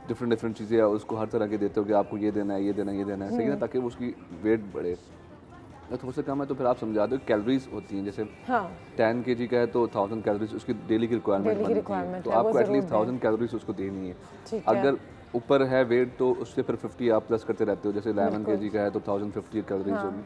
डिफरेंट चीज़ें उसको हर तरह के देते हो कि आपको ये देना है, ये देना है, ये देना है, सही है ना, ताकि उसकी वेट बढ़े। थोड़ा सा कम है तो फिर आप समझा दो कैलोरीज होती हैं, जैसे 10 kg का है तो 1000 कैलोरीज उसकी डेली की रिक्वायरमेंट बनती है, तो आपको एटलीस्ट 1000 कैलोरीज उसको देनी है। अगर ऊपर है वेट तो उससे फिर 50 आप प्लस करते रहते हो, जैसे 11 kg का है तो 1050 कैलोरीज होगी।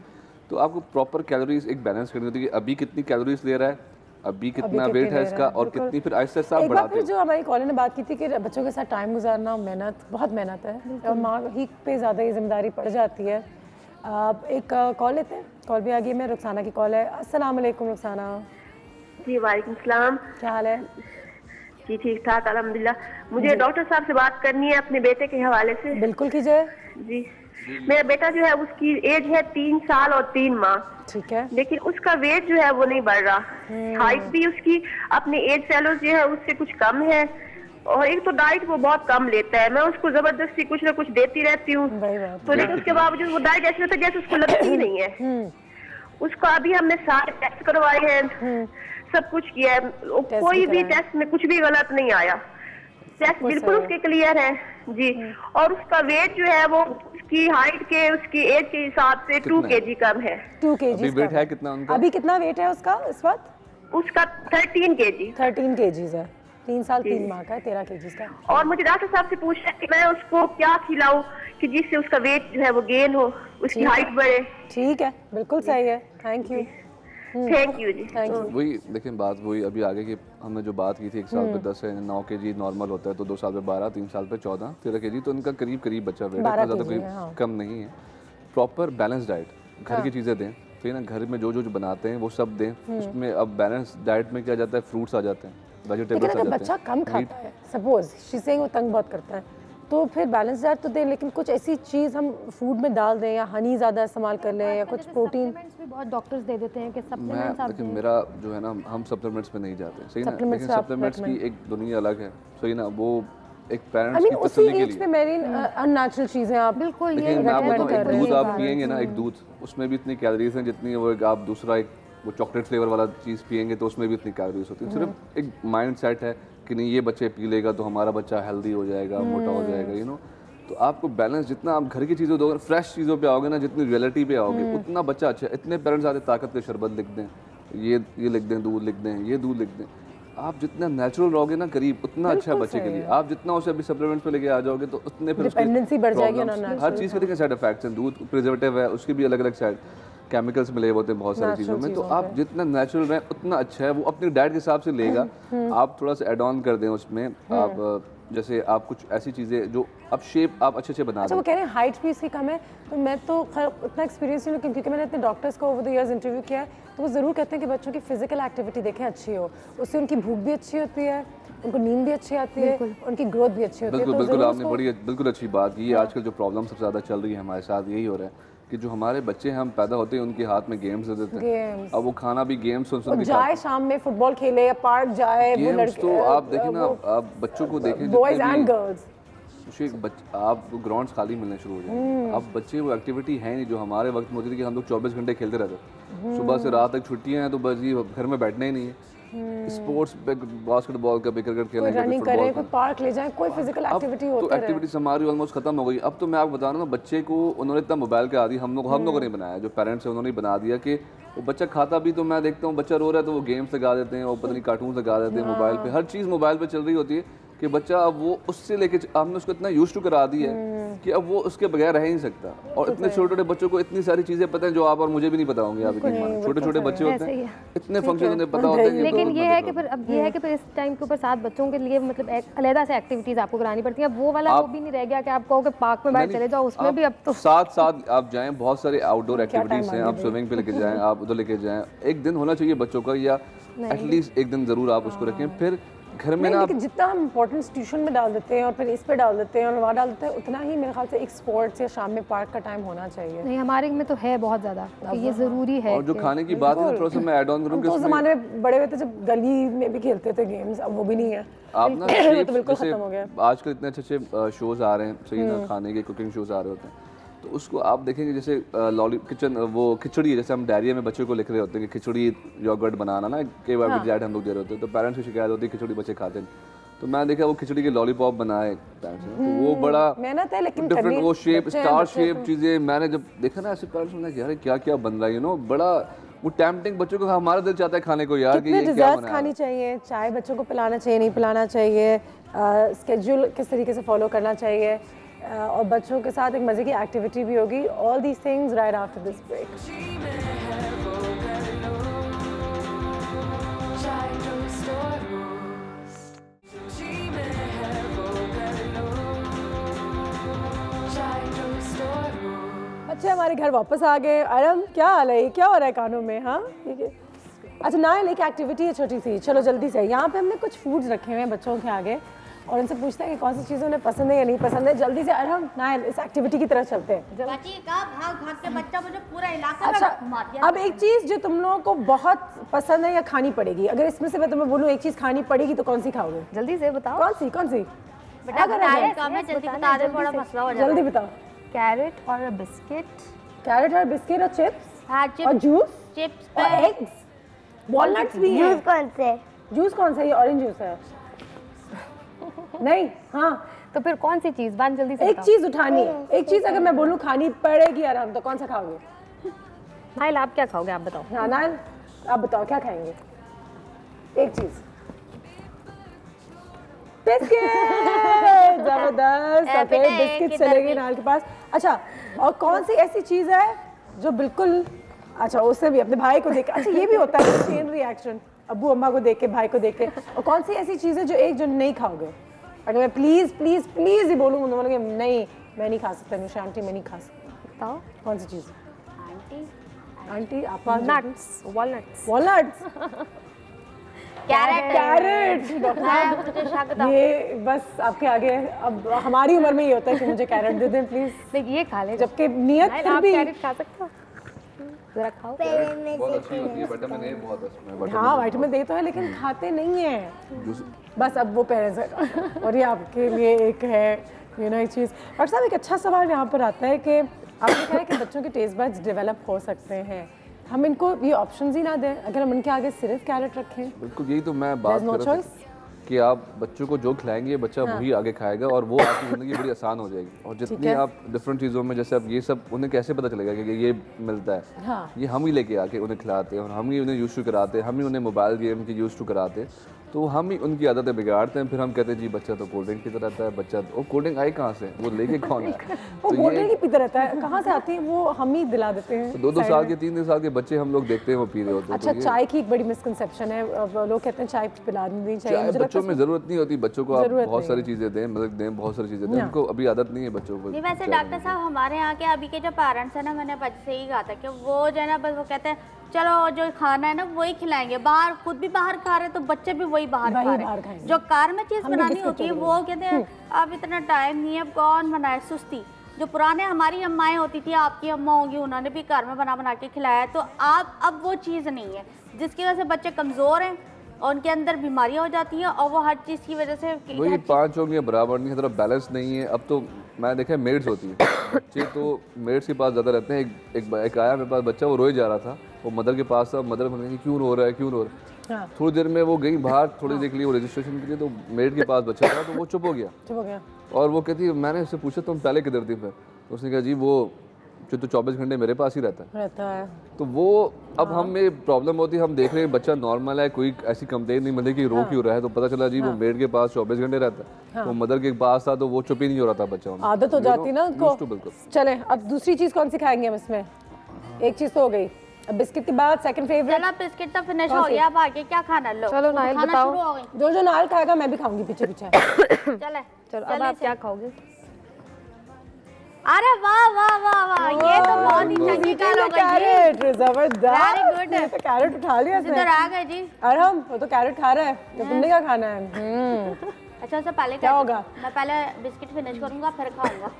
तो आपको प्रॉपर कैलोरीज एक बैलेंस करनी होती है कि अभी कितनी कैलोरीज ले रहा है, अभी कितना वेट है इसका, और कितनी फिर आहिस्ता आहिस्ता आप बढ़ाते हैं। जो हमारी कॉलेज ने बात की थी कि बच्चों के साथ टाइम गुजारना, मेहनत, बहुत मेहनत है और माँ ही पे ज़्यादा ये जिम्मेदारी पड़ जाती है। एक कॉल लेते हैं, कॉल भी आ गई, मैं रुखसाना की कॉल है। अस्सलाम वालेकुम रुखसाना। जी वालेकुम सलाम, क्या हाल है? जी ठीक ठाक अल्हम्दुलिल्लाह। मुझे डॉक्टर साहब से बात करनी है अपने बेटे के हवाले से। बिल्कुल कीजिए। जी मेरा बेटा जो है उसकी एज है 3 साल और 3 माह, ठीक है, लेकिन उसका वेट जो है वो नहीं बढ़ रहा। हाइट भी उसकी अपनी एज सेलोज जो है उससे कुछ कम है, और एक तो डाइट वो बहुत कम लेता है। मैं उसको जबरदस्ती कुछ ना कुछ देती रहती हूँ, तो लेकिन उसके बावजूद वो डाइट ऐसे लगता है जैसे उसको लगती ही नहीं है। उसका अभी हमने सारे टेस्ट करवाए हैं, सब कुछ किया है, कोई भी टेस्ट में कुछ भी गलत नहीं आया, टेस्ट बिल्कुल उसके क्लियर है जी। और उसका वेट जो है वो उसकी हाइट के उसकी एज के हिसाब से 2 kg कम है। 2 kg वेट है कितना उनका? अभी कितना वेट है उसका इस वक्त? उसका 13 kg। 13 kg है, 3 साल 3 माह का है, 13 kg का। और मुझे डॉक्टर साहब से पूछना है कि मैं उसको क्या खिलाऊं कि जिससे उसका वेट जो है वो गेन हो, उसकी हाइट बढ़े। ठीक है, बिल्कुल सही है, thank you ji, thank you. वही देखें बात वही अभी आगे की हमने जो बात की थी, 1 साल पे 10 है, 9 kg नॉर्मल होता है, तो 2 साल पे 12, 3 साल पे 14, 13 kg, तो उनका करीब करीब बच्चा वेट है, ज़्यादा कोई कम नहीं है। प्रॉपर बैलेंस डाइट, घर की चीज़ें दें, तो ना घर में जो बनाते हैं वो सब दें। उसमें अब बैलेंस डाइट में क्या जाता है, फ्रूट्स आ जाते हैं, वेजिटेबल्स आ जाते हैं। बच्चा कम खाता है, सपोज शी सेइंग वो तंग बहुत करता है, तो फिर बैलेंस डाइट तो दें, लेकिन कुछ ऐसी चीज़ हम फूड में डाल दें, या हनी ज़्यादा इस्तेमाल कर लें, या कुछ प्रोटीन भी बहुत डॉक्टर्स दे देते हैं कि सप्लीमेंट्स आप लेकिन मेरा जो है ना, हम सप्लीमेंट्स पे नहीं जाते, सही ना, लेकिन सप्लीमेंट्स की एक दुनिया अलग है, सही ना, वो एक पेरेंट्स की तसल्ली के लिए। पे मेरी अननेचुरल चीज़ें आप बिल्कुल ये रेकमेंड कर रहे हैं। दूध आप पियेंगे ना, एक दूध, उसमें भी इतनी कैलोरीज हैं जितनी वो आप दूसरा एक वो चॉकलेट फ्लेवर वाला चीज़ पियेंगे तो उसमें भी इतनी कैलोरीज होती है। सिर्फ एक माइंड सेट है कि नहीं ये बच्चे पी लेगा तो हमारा बच्चा हेल्दी हो जाएगा, मोटा हो जाएगा, यू नो। तो आपको बैलेंस, जितना आप घर की चीज़ें दोगे, फ्रेश चीज़ों पे आओगे ना, जितनी रियलिटी पे आओगे, उतना बच्चा अच्छा है। इतने पेरेंट्स आते ताकत के शरबत लिख दें, ये लिख दें, दूध लिख दें, ये दूध लिख दें। आप जितना नेचुरल रहोगे ना करीब, उतना अच्छा है बच्चे के लिए। आप जितना उसे अभी सप्लीमेंट्स पे लेके आ जाओगे तो उतने फिर डिपेंडेंसी बढ़ जाएगी ना, हर चीज़ के देखिए साइड इफेक्ट्स हैं। दूध प्रिजर्वेटिव है, उसके भी अलग अलग साइड केमिकल्स मिले होते हैं बहुत सारी चीज़ों में। तो आप जितना नेचुरल रहें उतना अच्छा है। वो अपनी डाइट के हिसाब से लेगा, आप थोड़ा सा एड ऑन कर दें उसमें। आप जैसे आप कुछ ऐसी चीज़ें जो अब शेप आप अच्छे बना अच्छा, वो कह रहे हैं हाइट भी इसकी कम है, तो मैं तो उतना एक्सपीरियंस नहीं, क्योंकि मैंने इतने डॉक्टर्स को ओवर द इयर्स इंटरव्यू किया है, तो वो ज़रूर कहते हैं कि बच्चों की फिजिकल एक्टिविटी देखें अच्छी हो, उससे उनकी भूख भी अच्छी होती है, उनको नींद भी अच्छी आती है, उनकी ग्रोथ भी अच्छी होती है। बिल्कुल आपने बड़ी बिल्कुल अच्छी बात की। आजकल जो प्रॉब्लम सबसे ज़्यादा चल रही है हमारे साथ, यही हो रहा है कि जो हमारे बच्चे हम पैदा होते हैं उनके हाथ में गेम्स दे देते हैं। अब वो खाना भी गेम्स सुन जाए, शाम में फुटबॉल खेले या पार्क जाए, वो लड़के तो आप देखें ना, आप बच्चों को देखें, बॉयज एंड गर्ल्स, आप ग्राउंड्स खाली मिलने शुरू हो जाएंगे। अब बच्चे वो एक्टिविटी है नहीं जो हमारे वक्त में होती थी कि हम लोग 24 घंटे खेलते रहते। सुबह से रात तक छुट्टियां हैं तो बस ये घर में बैठना ही नहीं है। स्पोर्ट्स बास्केटबॉल का क्रिकेट खेलेंगे, रनिंग करें, कोई पार्क ले जाएं, कोई फिजिकल एक्टिविटी होती है। तो एक्टिविटीज हमारी ऑलमोस्ट खत्म हो गई। अब तो मैं आपको बता रहा हूँ ना, बच्चे को उन्होंने इतना मोबाइल के आदी हम लोग को नहीं बनाया, जो पेरेंट्स है उन्होंने बना दिया कि वो बच्चा खाता भी, तो मैं देखता हूँ बच्चा रो रहा है तो वो गेम्स लगा देते हैं और पता नहीं कार्टून लगा देते हैं मोबाइल पे, हर चीज़ मोबाइल पे चल रही होती है कि बच्चा अब वो उससे लेके आपने उसको इतना यूज टू करा दी है कि अब वो उसके बगैर रह ही नहीं सकता। और इतने छोटे छोटे बच्चों को इतनी सारी चीजें पता है जो आप और मुझे भी नहीं पता होंगी। आप छोटे छोटे बच्चे होते हैं, इतने फंक्शन उन्हें पता होते हैं। लेकिन ये है कि फिर अब ये है कि फिर इस टाइम के ऊपर 7 बच्चों के लिए मतलब अलग से एक्टिविटीज आपको करानी पड़ती है। वो वाला वो भी नहीं रह गया कि आप कहो कि पार्क में बाहर चले जाओ, उसमें भी अब तो साथ आप जाएं, बहुत सारे आउटडोर एक्टिविटीज हैं, आप स्विमिंग पे लेके जाएं, आप उधर लेके जाएं, एक दिन होना चाहिए बच्चों का, या एटलीस्ट एक दिन जरूर आप उसको रखें। फिर घर में ना जितना हम इम्पोर्टेंस ट्यूशन में डाल देते हैं और फिर इस पे डाल देते हैं और वहाँ डाल देते हैं, उतना ही मेरे ख्याल से एक स्पोर्ट्स या शाम में पार्क का टाइम होना चाहिए। नहीं, हमारे में तो है बहुत ज़्यादा कि ये ज़रूरी है। और जो खाने की बात है थोड़ा सा मैं ऐड ऑन करूँ कि उस ज़माने में बड़े हुए थे जब गली में भी खेलते थे गेम्स, अब वो भी नहीं है। आप ना तो बिल्कुल खत्म हो गया। आजकल इतने अच्छे शोज आ रहे हैं, सही ना, खाने के कुकिंग शोज आ रहे होते हैं, तो उसको आप देखेंगे जैसे किचन वो खिचड़ी है, जैसे हम डायरिया में बच्चों को लिख रहे होते हैं कि खिचड़ी योगर्ट बनाना ना, कई बार एग्जैक्ट हम लोग दे रहे होते हैं, तो पेरेंट्स की शिकायत होती है खिचड़ी बच्चे खाते हैं। तो मैं देखा वो खिचड़ी के लॉलीपॉप बनाए, तो वो बड़ा मेहनत है, लेकिन डिफरेंट वो शेप, स्टार शेप चीजें मैंने जब देखा ना, ऐसे पेरेंट्स ने यार क्या क्या बन रहा है, यू नो, बड़ा वो टेम्पटिंग, बच्चों को हमारा दिल चाहता है खाने को यार, कि ये क्या बना है। खानी चाहिए, चाय बच्चों को पिलाना चाहिए, नहीं पिलाना चाहिए, स्केड्यूल किस तरीके से फॉलो करना चाहिए, और बच्चों के साथ एक मजे की एक्टिविटी भी होगी। All these things right after this break. अच्छा, हमारे घर वापस आ गए। आराम, क्या हाल है, क्या हो रहा है कानों में? हाँ, ठीक है। अच्छा, नायल एक एक्टिविटी है छोटी सी, चलो जल्दी से। यहाँ पे हमने कुछ फूड्स रखे हुए हैं बच्चों के आगे और उनसे पूछते हैं कि कौन सी चीज़ें उन्हें पसंद है या नहीं पसंद है। जल्दी से आराम, नायल इस एक्टिविटी की तरफ चलते हैं। भाग के बच्चा मुझे पूरा इलाका अच्छा, अब एक चीज़ जो तुम लोगों को बहुत पसंद है या खानी पड़ेगी, अगर इसमें से मैं तुम्हें बोलूँ एक चीज़ खानी पड़ेगी तो कौन सी खाओगे? जल्दी से बताओ। कौन सी? जल्दी बता दे, बड़ा मसला हो जाएगा। जल्दी बताओ। कैरेट और बिस्किट। कैरेट और बिस्किट और चिप्स। हाँ, चिप्स और जूस, चिप्स और एग्स, वॉलनट्स भी हैं। जूस कौन से? जूस कौन सा? ये ऑरेंज जूस है। नहीं, हाँ, तो फिर कौन सी चीज़? बात जल्दी से एक चीज़ उठानी है। एक चीज़ अगर मैं बोलूँ खानी पड़ेगी आराम, तो कौन सा खाओगे? नाइल, आप क्या खाओगे? आप बताओ। हाँ नाइल, आप बताओ क्या खाएंगे? एक चीज़। बिस्किट, जबरदस्त। ओके, बिस्किट चलेगी नाइल के पास। अच्छा, और कौन सी ऐसी चीज़ है जो बिल्कुल, अच्छा उससे भी अपने भाई को देख, अच्छा ये भी होता है चेन रिएक्शन, अब्बू अम्मा को देख के, भाई को देख के। और कौन सी ऐसी चीज़ है जो एक जो नहीं खाओगे? अगर मैं प्लीज़ प्लीज़ प्लीज़ ही बोलूँगा तो बोलोगे नहीं मैं नहीं खा सकता, नुशा आंटी मैं नहीं खा सकता। बताओ कौन सी चीज़? आंटी आप? Nuts, walnuts. Walnuts, carrot. Carrot. ये बस आपके आगे, अब हमारी उम्र में ये होता है कि मुझे कैरेट दे दें प्लीज। ये खा ले, जबकि नियत फिर भी कैरेट खा सकते हो, जरा खाओ। बहुत अच्छी होती है, विटामिन ए बहुत है। हाँ, विटामिन ए तो है, लेकिन खाते नहीं है। बस अब वो पेरेंट्स है, और ये आपके लिए एक है ये ना एक चीज़। डॉक्टर साहब, एक अच्छा सवाल यहाँ पर आता है कि आपने कहा है कि बच्चों के टेस्ट बड्स डेवलप हो सकते हैं, हम इनको ये ऑप्शंस ही ना दें, अगर हम उनके आगे सिर्फ कैरेट रखें? बिल्कुल, यही तो मैं बात कर रहा था कि आप बच्चों को जो खिलाएंगे बच्चा वही आगे खाएगा, और वो आपकी ज़िंदगी बड़ी आसान हो जाएगी। और जितनी आप डिफरेंट चीज़ों में, जैसे अब ये सब उन्हें कैसे पता चलेगा कि ये मिलता है? हाँ। ये हम ही लेके आके उन्हें खिलाते हैं, और हम ही उन्हें यूज टू कराते हैं, हम ही उन्हें मोबाइल गेम की यूज टू कराते हैं, तो हम ही उनकी आदतें बिगाड़ते हैं। फिर हम कहते हैं जी बच्चा तो कोल्ड ड्रिंक पीता रहता है, बच्चा वो कोल्ड ड्रिंक आई कहाँ से, वो लेके कौन है? वो कोल्ड ड्रिंक ही पीता रहता है, कहाँ से आती है? वो हम ही दिला देते हैं। 2-2 साल के 3-3 साल के बच्चे हम लोग देखते हैं वो पी रहे होते हैं। अच्छा, चाय की एक बड़ी मिसकंसेप्शन है, लोग कहते हैं चाय पिलानी चाहिए। बच्चों में जरूरत नहीं होती, बच्चों को आप बहुत सारी चीज़ें दें, मतलब दें, बहुत सारी चीज़ें दें, उनको अभी आदत नहीं है बच्चों को। वैसे डॉक्टर साहब, हमारे यहाँ के अभी के जो पेरेंट्स हैं ना, मैंने बच्चे से ही कहा था कि वो जो है ना, बस वो कहते हैं चलो जो खाना है ना वही खिलाएंगे, बाहर खुद भी बाहर खा रहे तो बच्चे भी वही बाहर खा रहे हैं। जो कार में चीज़ बनानी होती है वो कहते हैं अब इतना टाइम नहीं है, अब कौन बनाए, सुस्ती। जो पुराने हमारी अम्माएं होती थी, आपकी अम्मा होंगी, उन्होंने भी घर में बना के खिलाया, तो आप अब वो चीज़ नहीं है, जिसकी वजह से बच्चे कमज़ोर हैं और उनके अंदर बीमारियां हो जाती हैं, और वो हर चीज़ की वजह से वही 5 होंगे बराबर नहीं है, थोड़ा बैलेंस नहीं है। अब तो मैं देखा मेड्स होती है, बच्चे तो मेड्स के पास ज़्यादा रहते हैं। एक आया मेरे पास बच्चा, वो रोए जा रहा था, वो मदर के पास था, मदर बोले क्यों रो रहा है, क्यों रो रहा है? थोड़ी देर में वो गई बाहर, थोड़ी देर के लिए वो रजिस्ट्रेशन के लिए, तो मेड के पास बच्चा था, तो वो चुप हो गया। और वो कहती, मैंने उससे पूछा तुम पहले किधर थी फिर? उसने कहा जी वो जो तो 24 घंटे मेरे पास ही रहता है। तो वो अब हमें प्रॉब्लम होती है, हम देख रहे हैं बच्चा नॉर्मल है, कोई ऐसी कंप्लेन नहीं मिलती कि रो क्यों रहा है, तो पता चला जी वो मेड के पास 24 घंटे रहता है, तो मदर के पास था, तो वो चुप ही नहीं हो रहा था बच्चा। आदत हो जाती ना उनको। चले अब दूसरी चीज कौन सी खाएंगे हम इसमें? एक चीज तो हो गई, अब बिस्किट के बाद सेकंड फेवरेट। चलो बिस्किट तो फिनिश हो गया, अब आगे क्या खाना? लो चलो नाइल बताओ। जो नाइल खाएगा मैं भी खाऊंगी पीछे पीछे। चलो अब आप क्या खाओगे? अरे वाह वाह वाह वाह, ये तो बहुत ही चंगी कैरेट, जबरदस्त। Very good. तो कैरेट उठा लिया इसने। इधर आ गए जी। और हम वो तो कैरेट खा रहा है, तो तुमने क्या खाना है? अच्छा उससे पहले क्या होगा? मैं पहले बिस्किट फिनिश करूंगा फिर खाऊंगा।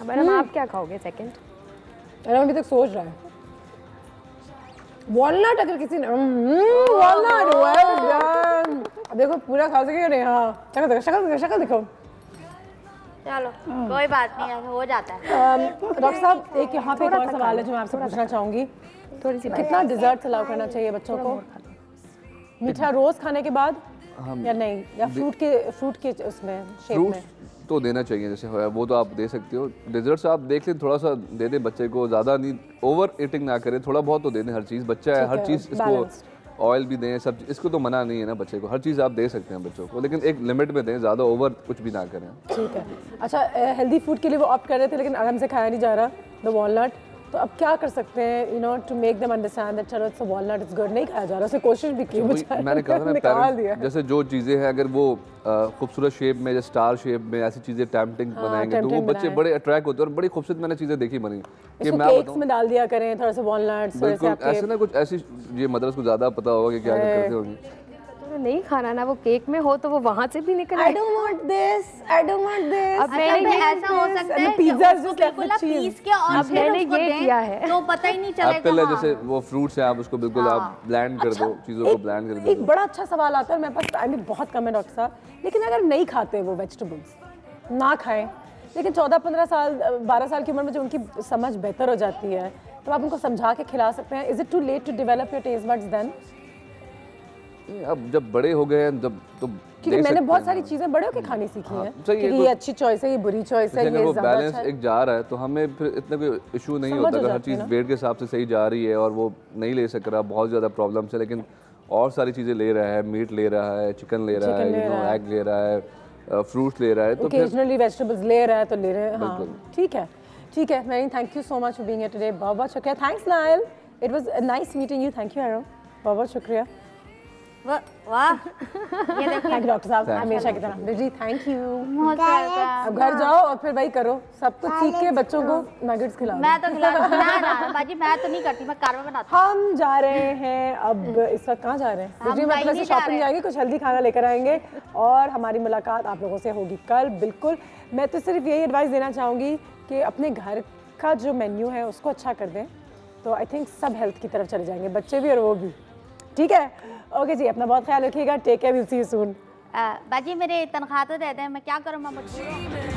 अब मैडम आप क्या खाओगे सेकंड? मैडम अभी तक सोच रहा है। वॉलनट अगर किसी ने वॉलनट, वेल डन। देखो पूरा खा सके नहीं? हाँ शक्ल दिखाओ। चलो कोई बात नहीं है, हो जाता है। डॉक्टर साहब एक यहाँ पे एक और सवाल है जो मैं आपसे पूछना चाहूंगी, थोड़ी सी कितना डिजर्ट अलाउ करना चाहिए बच्चों को? मीठा रोज खाने के बाद या नहीं, या फ्रूट के उसमें शेप में तो देना चाहिए, जैसे वो तो आप दे सकते हो। डिजर्ट्स आप देख लें, थोड़ा सा दे दें बच्चे को, ज़्यादा नहीं, ओवर ईटिंग ना करें, थोड़ा बहुत तो दे दें। हर चीज़ बच्चा है, हर चीज़ इसको ऑयल भी दें, सब इसको तो मना नहीं है ना बच्चे को, हर चीज़ आप दे सकते हैं बच्चों को, लेकिन एक लिमिट में दें, ज़्यादा ओवर कुछ भी ना करें। ठीक है। अच्छा हेल्दी फूड के लिए वो ऑप्ट कर रहे थे लेकिन आराम से खाया नहीं जा रहा द वॉलनट, तो अब क्या कर सकते हैं you know to make them understand that चलो it's a walnut is good? नहीं खाया जा रहा, उसे कोशिश भी की, मैंने कहा ना पेरेंट्स जैसे जो चीज़ें हैं अगर वो खूबसूरत शेप में, जैसे स्टार शेप में ऐसी चीज़ें टेम्पटिंग बनाएंगे तो वो बच्चे बड़े अट्रैक्ट होते हैं, और बड़ी खूबसूरत मैंने चीज़ें देखी बनी कि मैं केक्स में डाल दिया करें थोड़ा सा वॉलनट्स, ऐसे ना कुछ ऐसी, ये मदरस को ज़्यादा पता होगा कि क्या करते होंगे। नहीं खाना ना, वो केक में हो तो वो वहाँ से भी निकल। I don't want this. अब मैंने ऐसा हो सकता है पिज़्ज़ा जस्ट बिल्कुल पीस के और मैंने ये किया है तो पता ही नहीं चलेगा। एप्पल है जैसे वो फ्रूट्स है, आप उसको बिल्कुल आप ब्लेंड कर दो, चीज़ों को ब्लेंड कर दो। एक बड़ा अच्छा सवाल आता है, मेरे पास टाइम भी बहुत कम है डॉक्टर साहब, लेकिन अगर नहीं खाते वो वेजिटेबल्स, ना खाएं, लेकिन 14-15 साल 12 साल की उम्र में जब उनकी समझ बेहतर हो जाती है तो आप उनको समझा के खिला सकते हैं। Is it too late to develop your taste buds then? अब जब बड़े हो गए हैं जब तो क्योंकि मैंने बहुत सारी चीजें बड़े होकर खानी सीखी हैं कि ये अच्छी चॉइस है, ये बुरी चॉइस है, ये ज़्यादा बैलेंस एक जा रहा है तो हमें फिर इतना कोई इशू नहीं होता अगर हर चीज़ वेट के हिसाब से सही जा रही है और वो नहीं ले सक रहा, बहुत ज़्यादा प्रॉब्लम है, लेकिन और सारी चीज़ें ले रहा है, मीट ले रहा है, चिकन ले रहा है, एग ले रहा है, फ्रूट्स ले रहा है, तो ओकेजनली वेजिटेबल्स ले रहा है तो ले रहे हैं। हाँ ठीक है ठीक है। Many thank you so much for being here today, बहुत बहुत शुक्रिया। Thanks Nile, it was nice meeting you. Thank you Aarav, बहुत बहुत शुक्रिया। वाह ये देखिए थैंक यू डॉक्टर साहब, हमेशा की तरह। जी थैंक यू। अब घर जाओ और फिर वही करो, सब कुछ सीख के बच्चों को नगेट्स खिलाओ। मैं तो खिला बाजी, मैं तो नहीं करती, मैं कार में बनाती। हम जा रहे हैं अब इस वक्त, कहाँ जा रहे हैं? जी मतलब ऐसे शॉपिंग जाएंगे, कुछ हेल्दी खाना लेकर आएंगे और हमारी मुलाकात आप लोगों से होगी कल। बिल्कुल, मैं तो सिर्फ यही एडवाइस देना चाहूँगी कि अपने घर का जो मेन्यू है उसको अच्छा कर दें, तो आई थिंक सब हेल्थ की तरफ चले जाएंगे, बच्चे भी और वो भी। ठीक है, ओके जी, अपना बहुत ख्याल रखिएगा। Take care, will see you soon. बाजी मेरे तनख्वाह तो दे दें, मैं क्या करूँ, मैं मजबूर हूँ।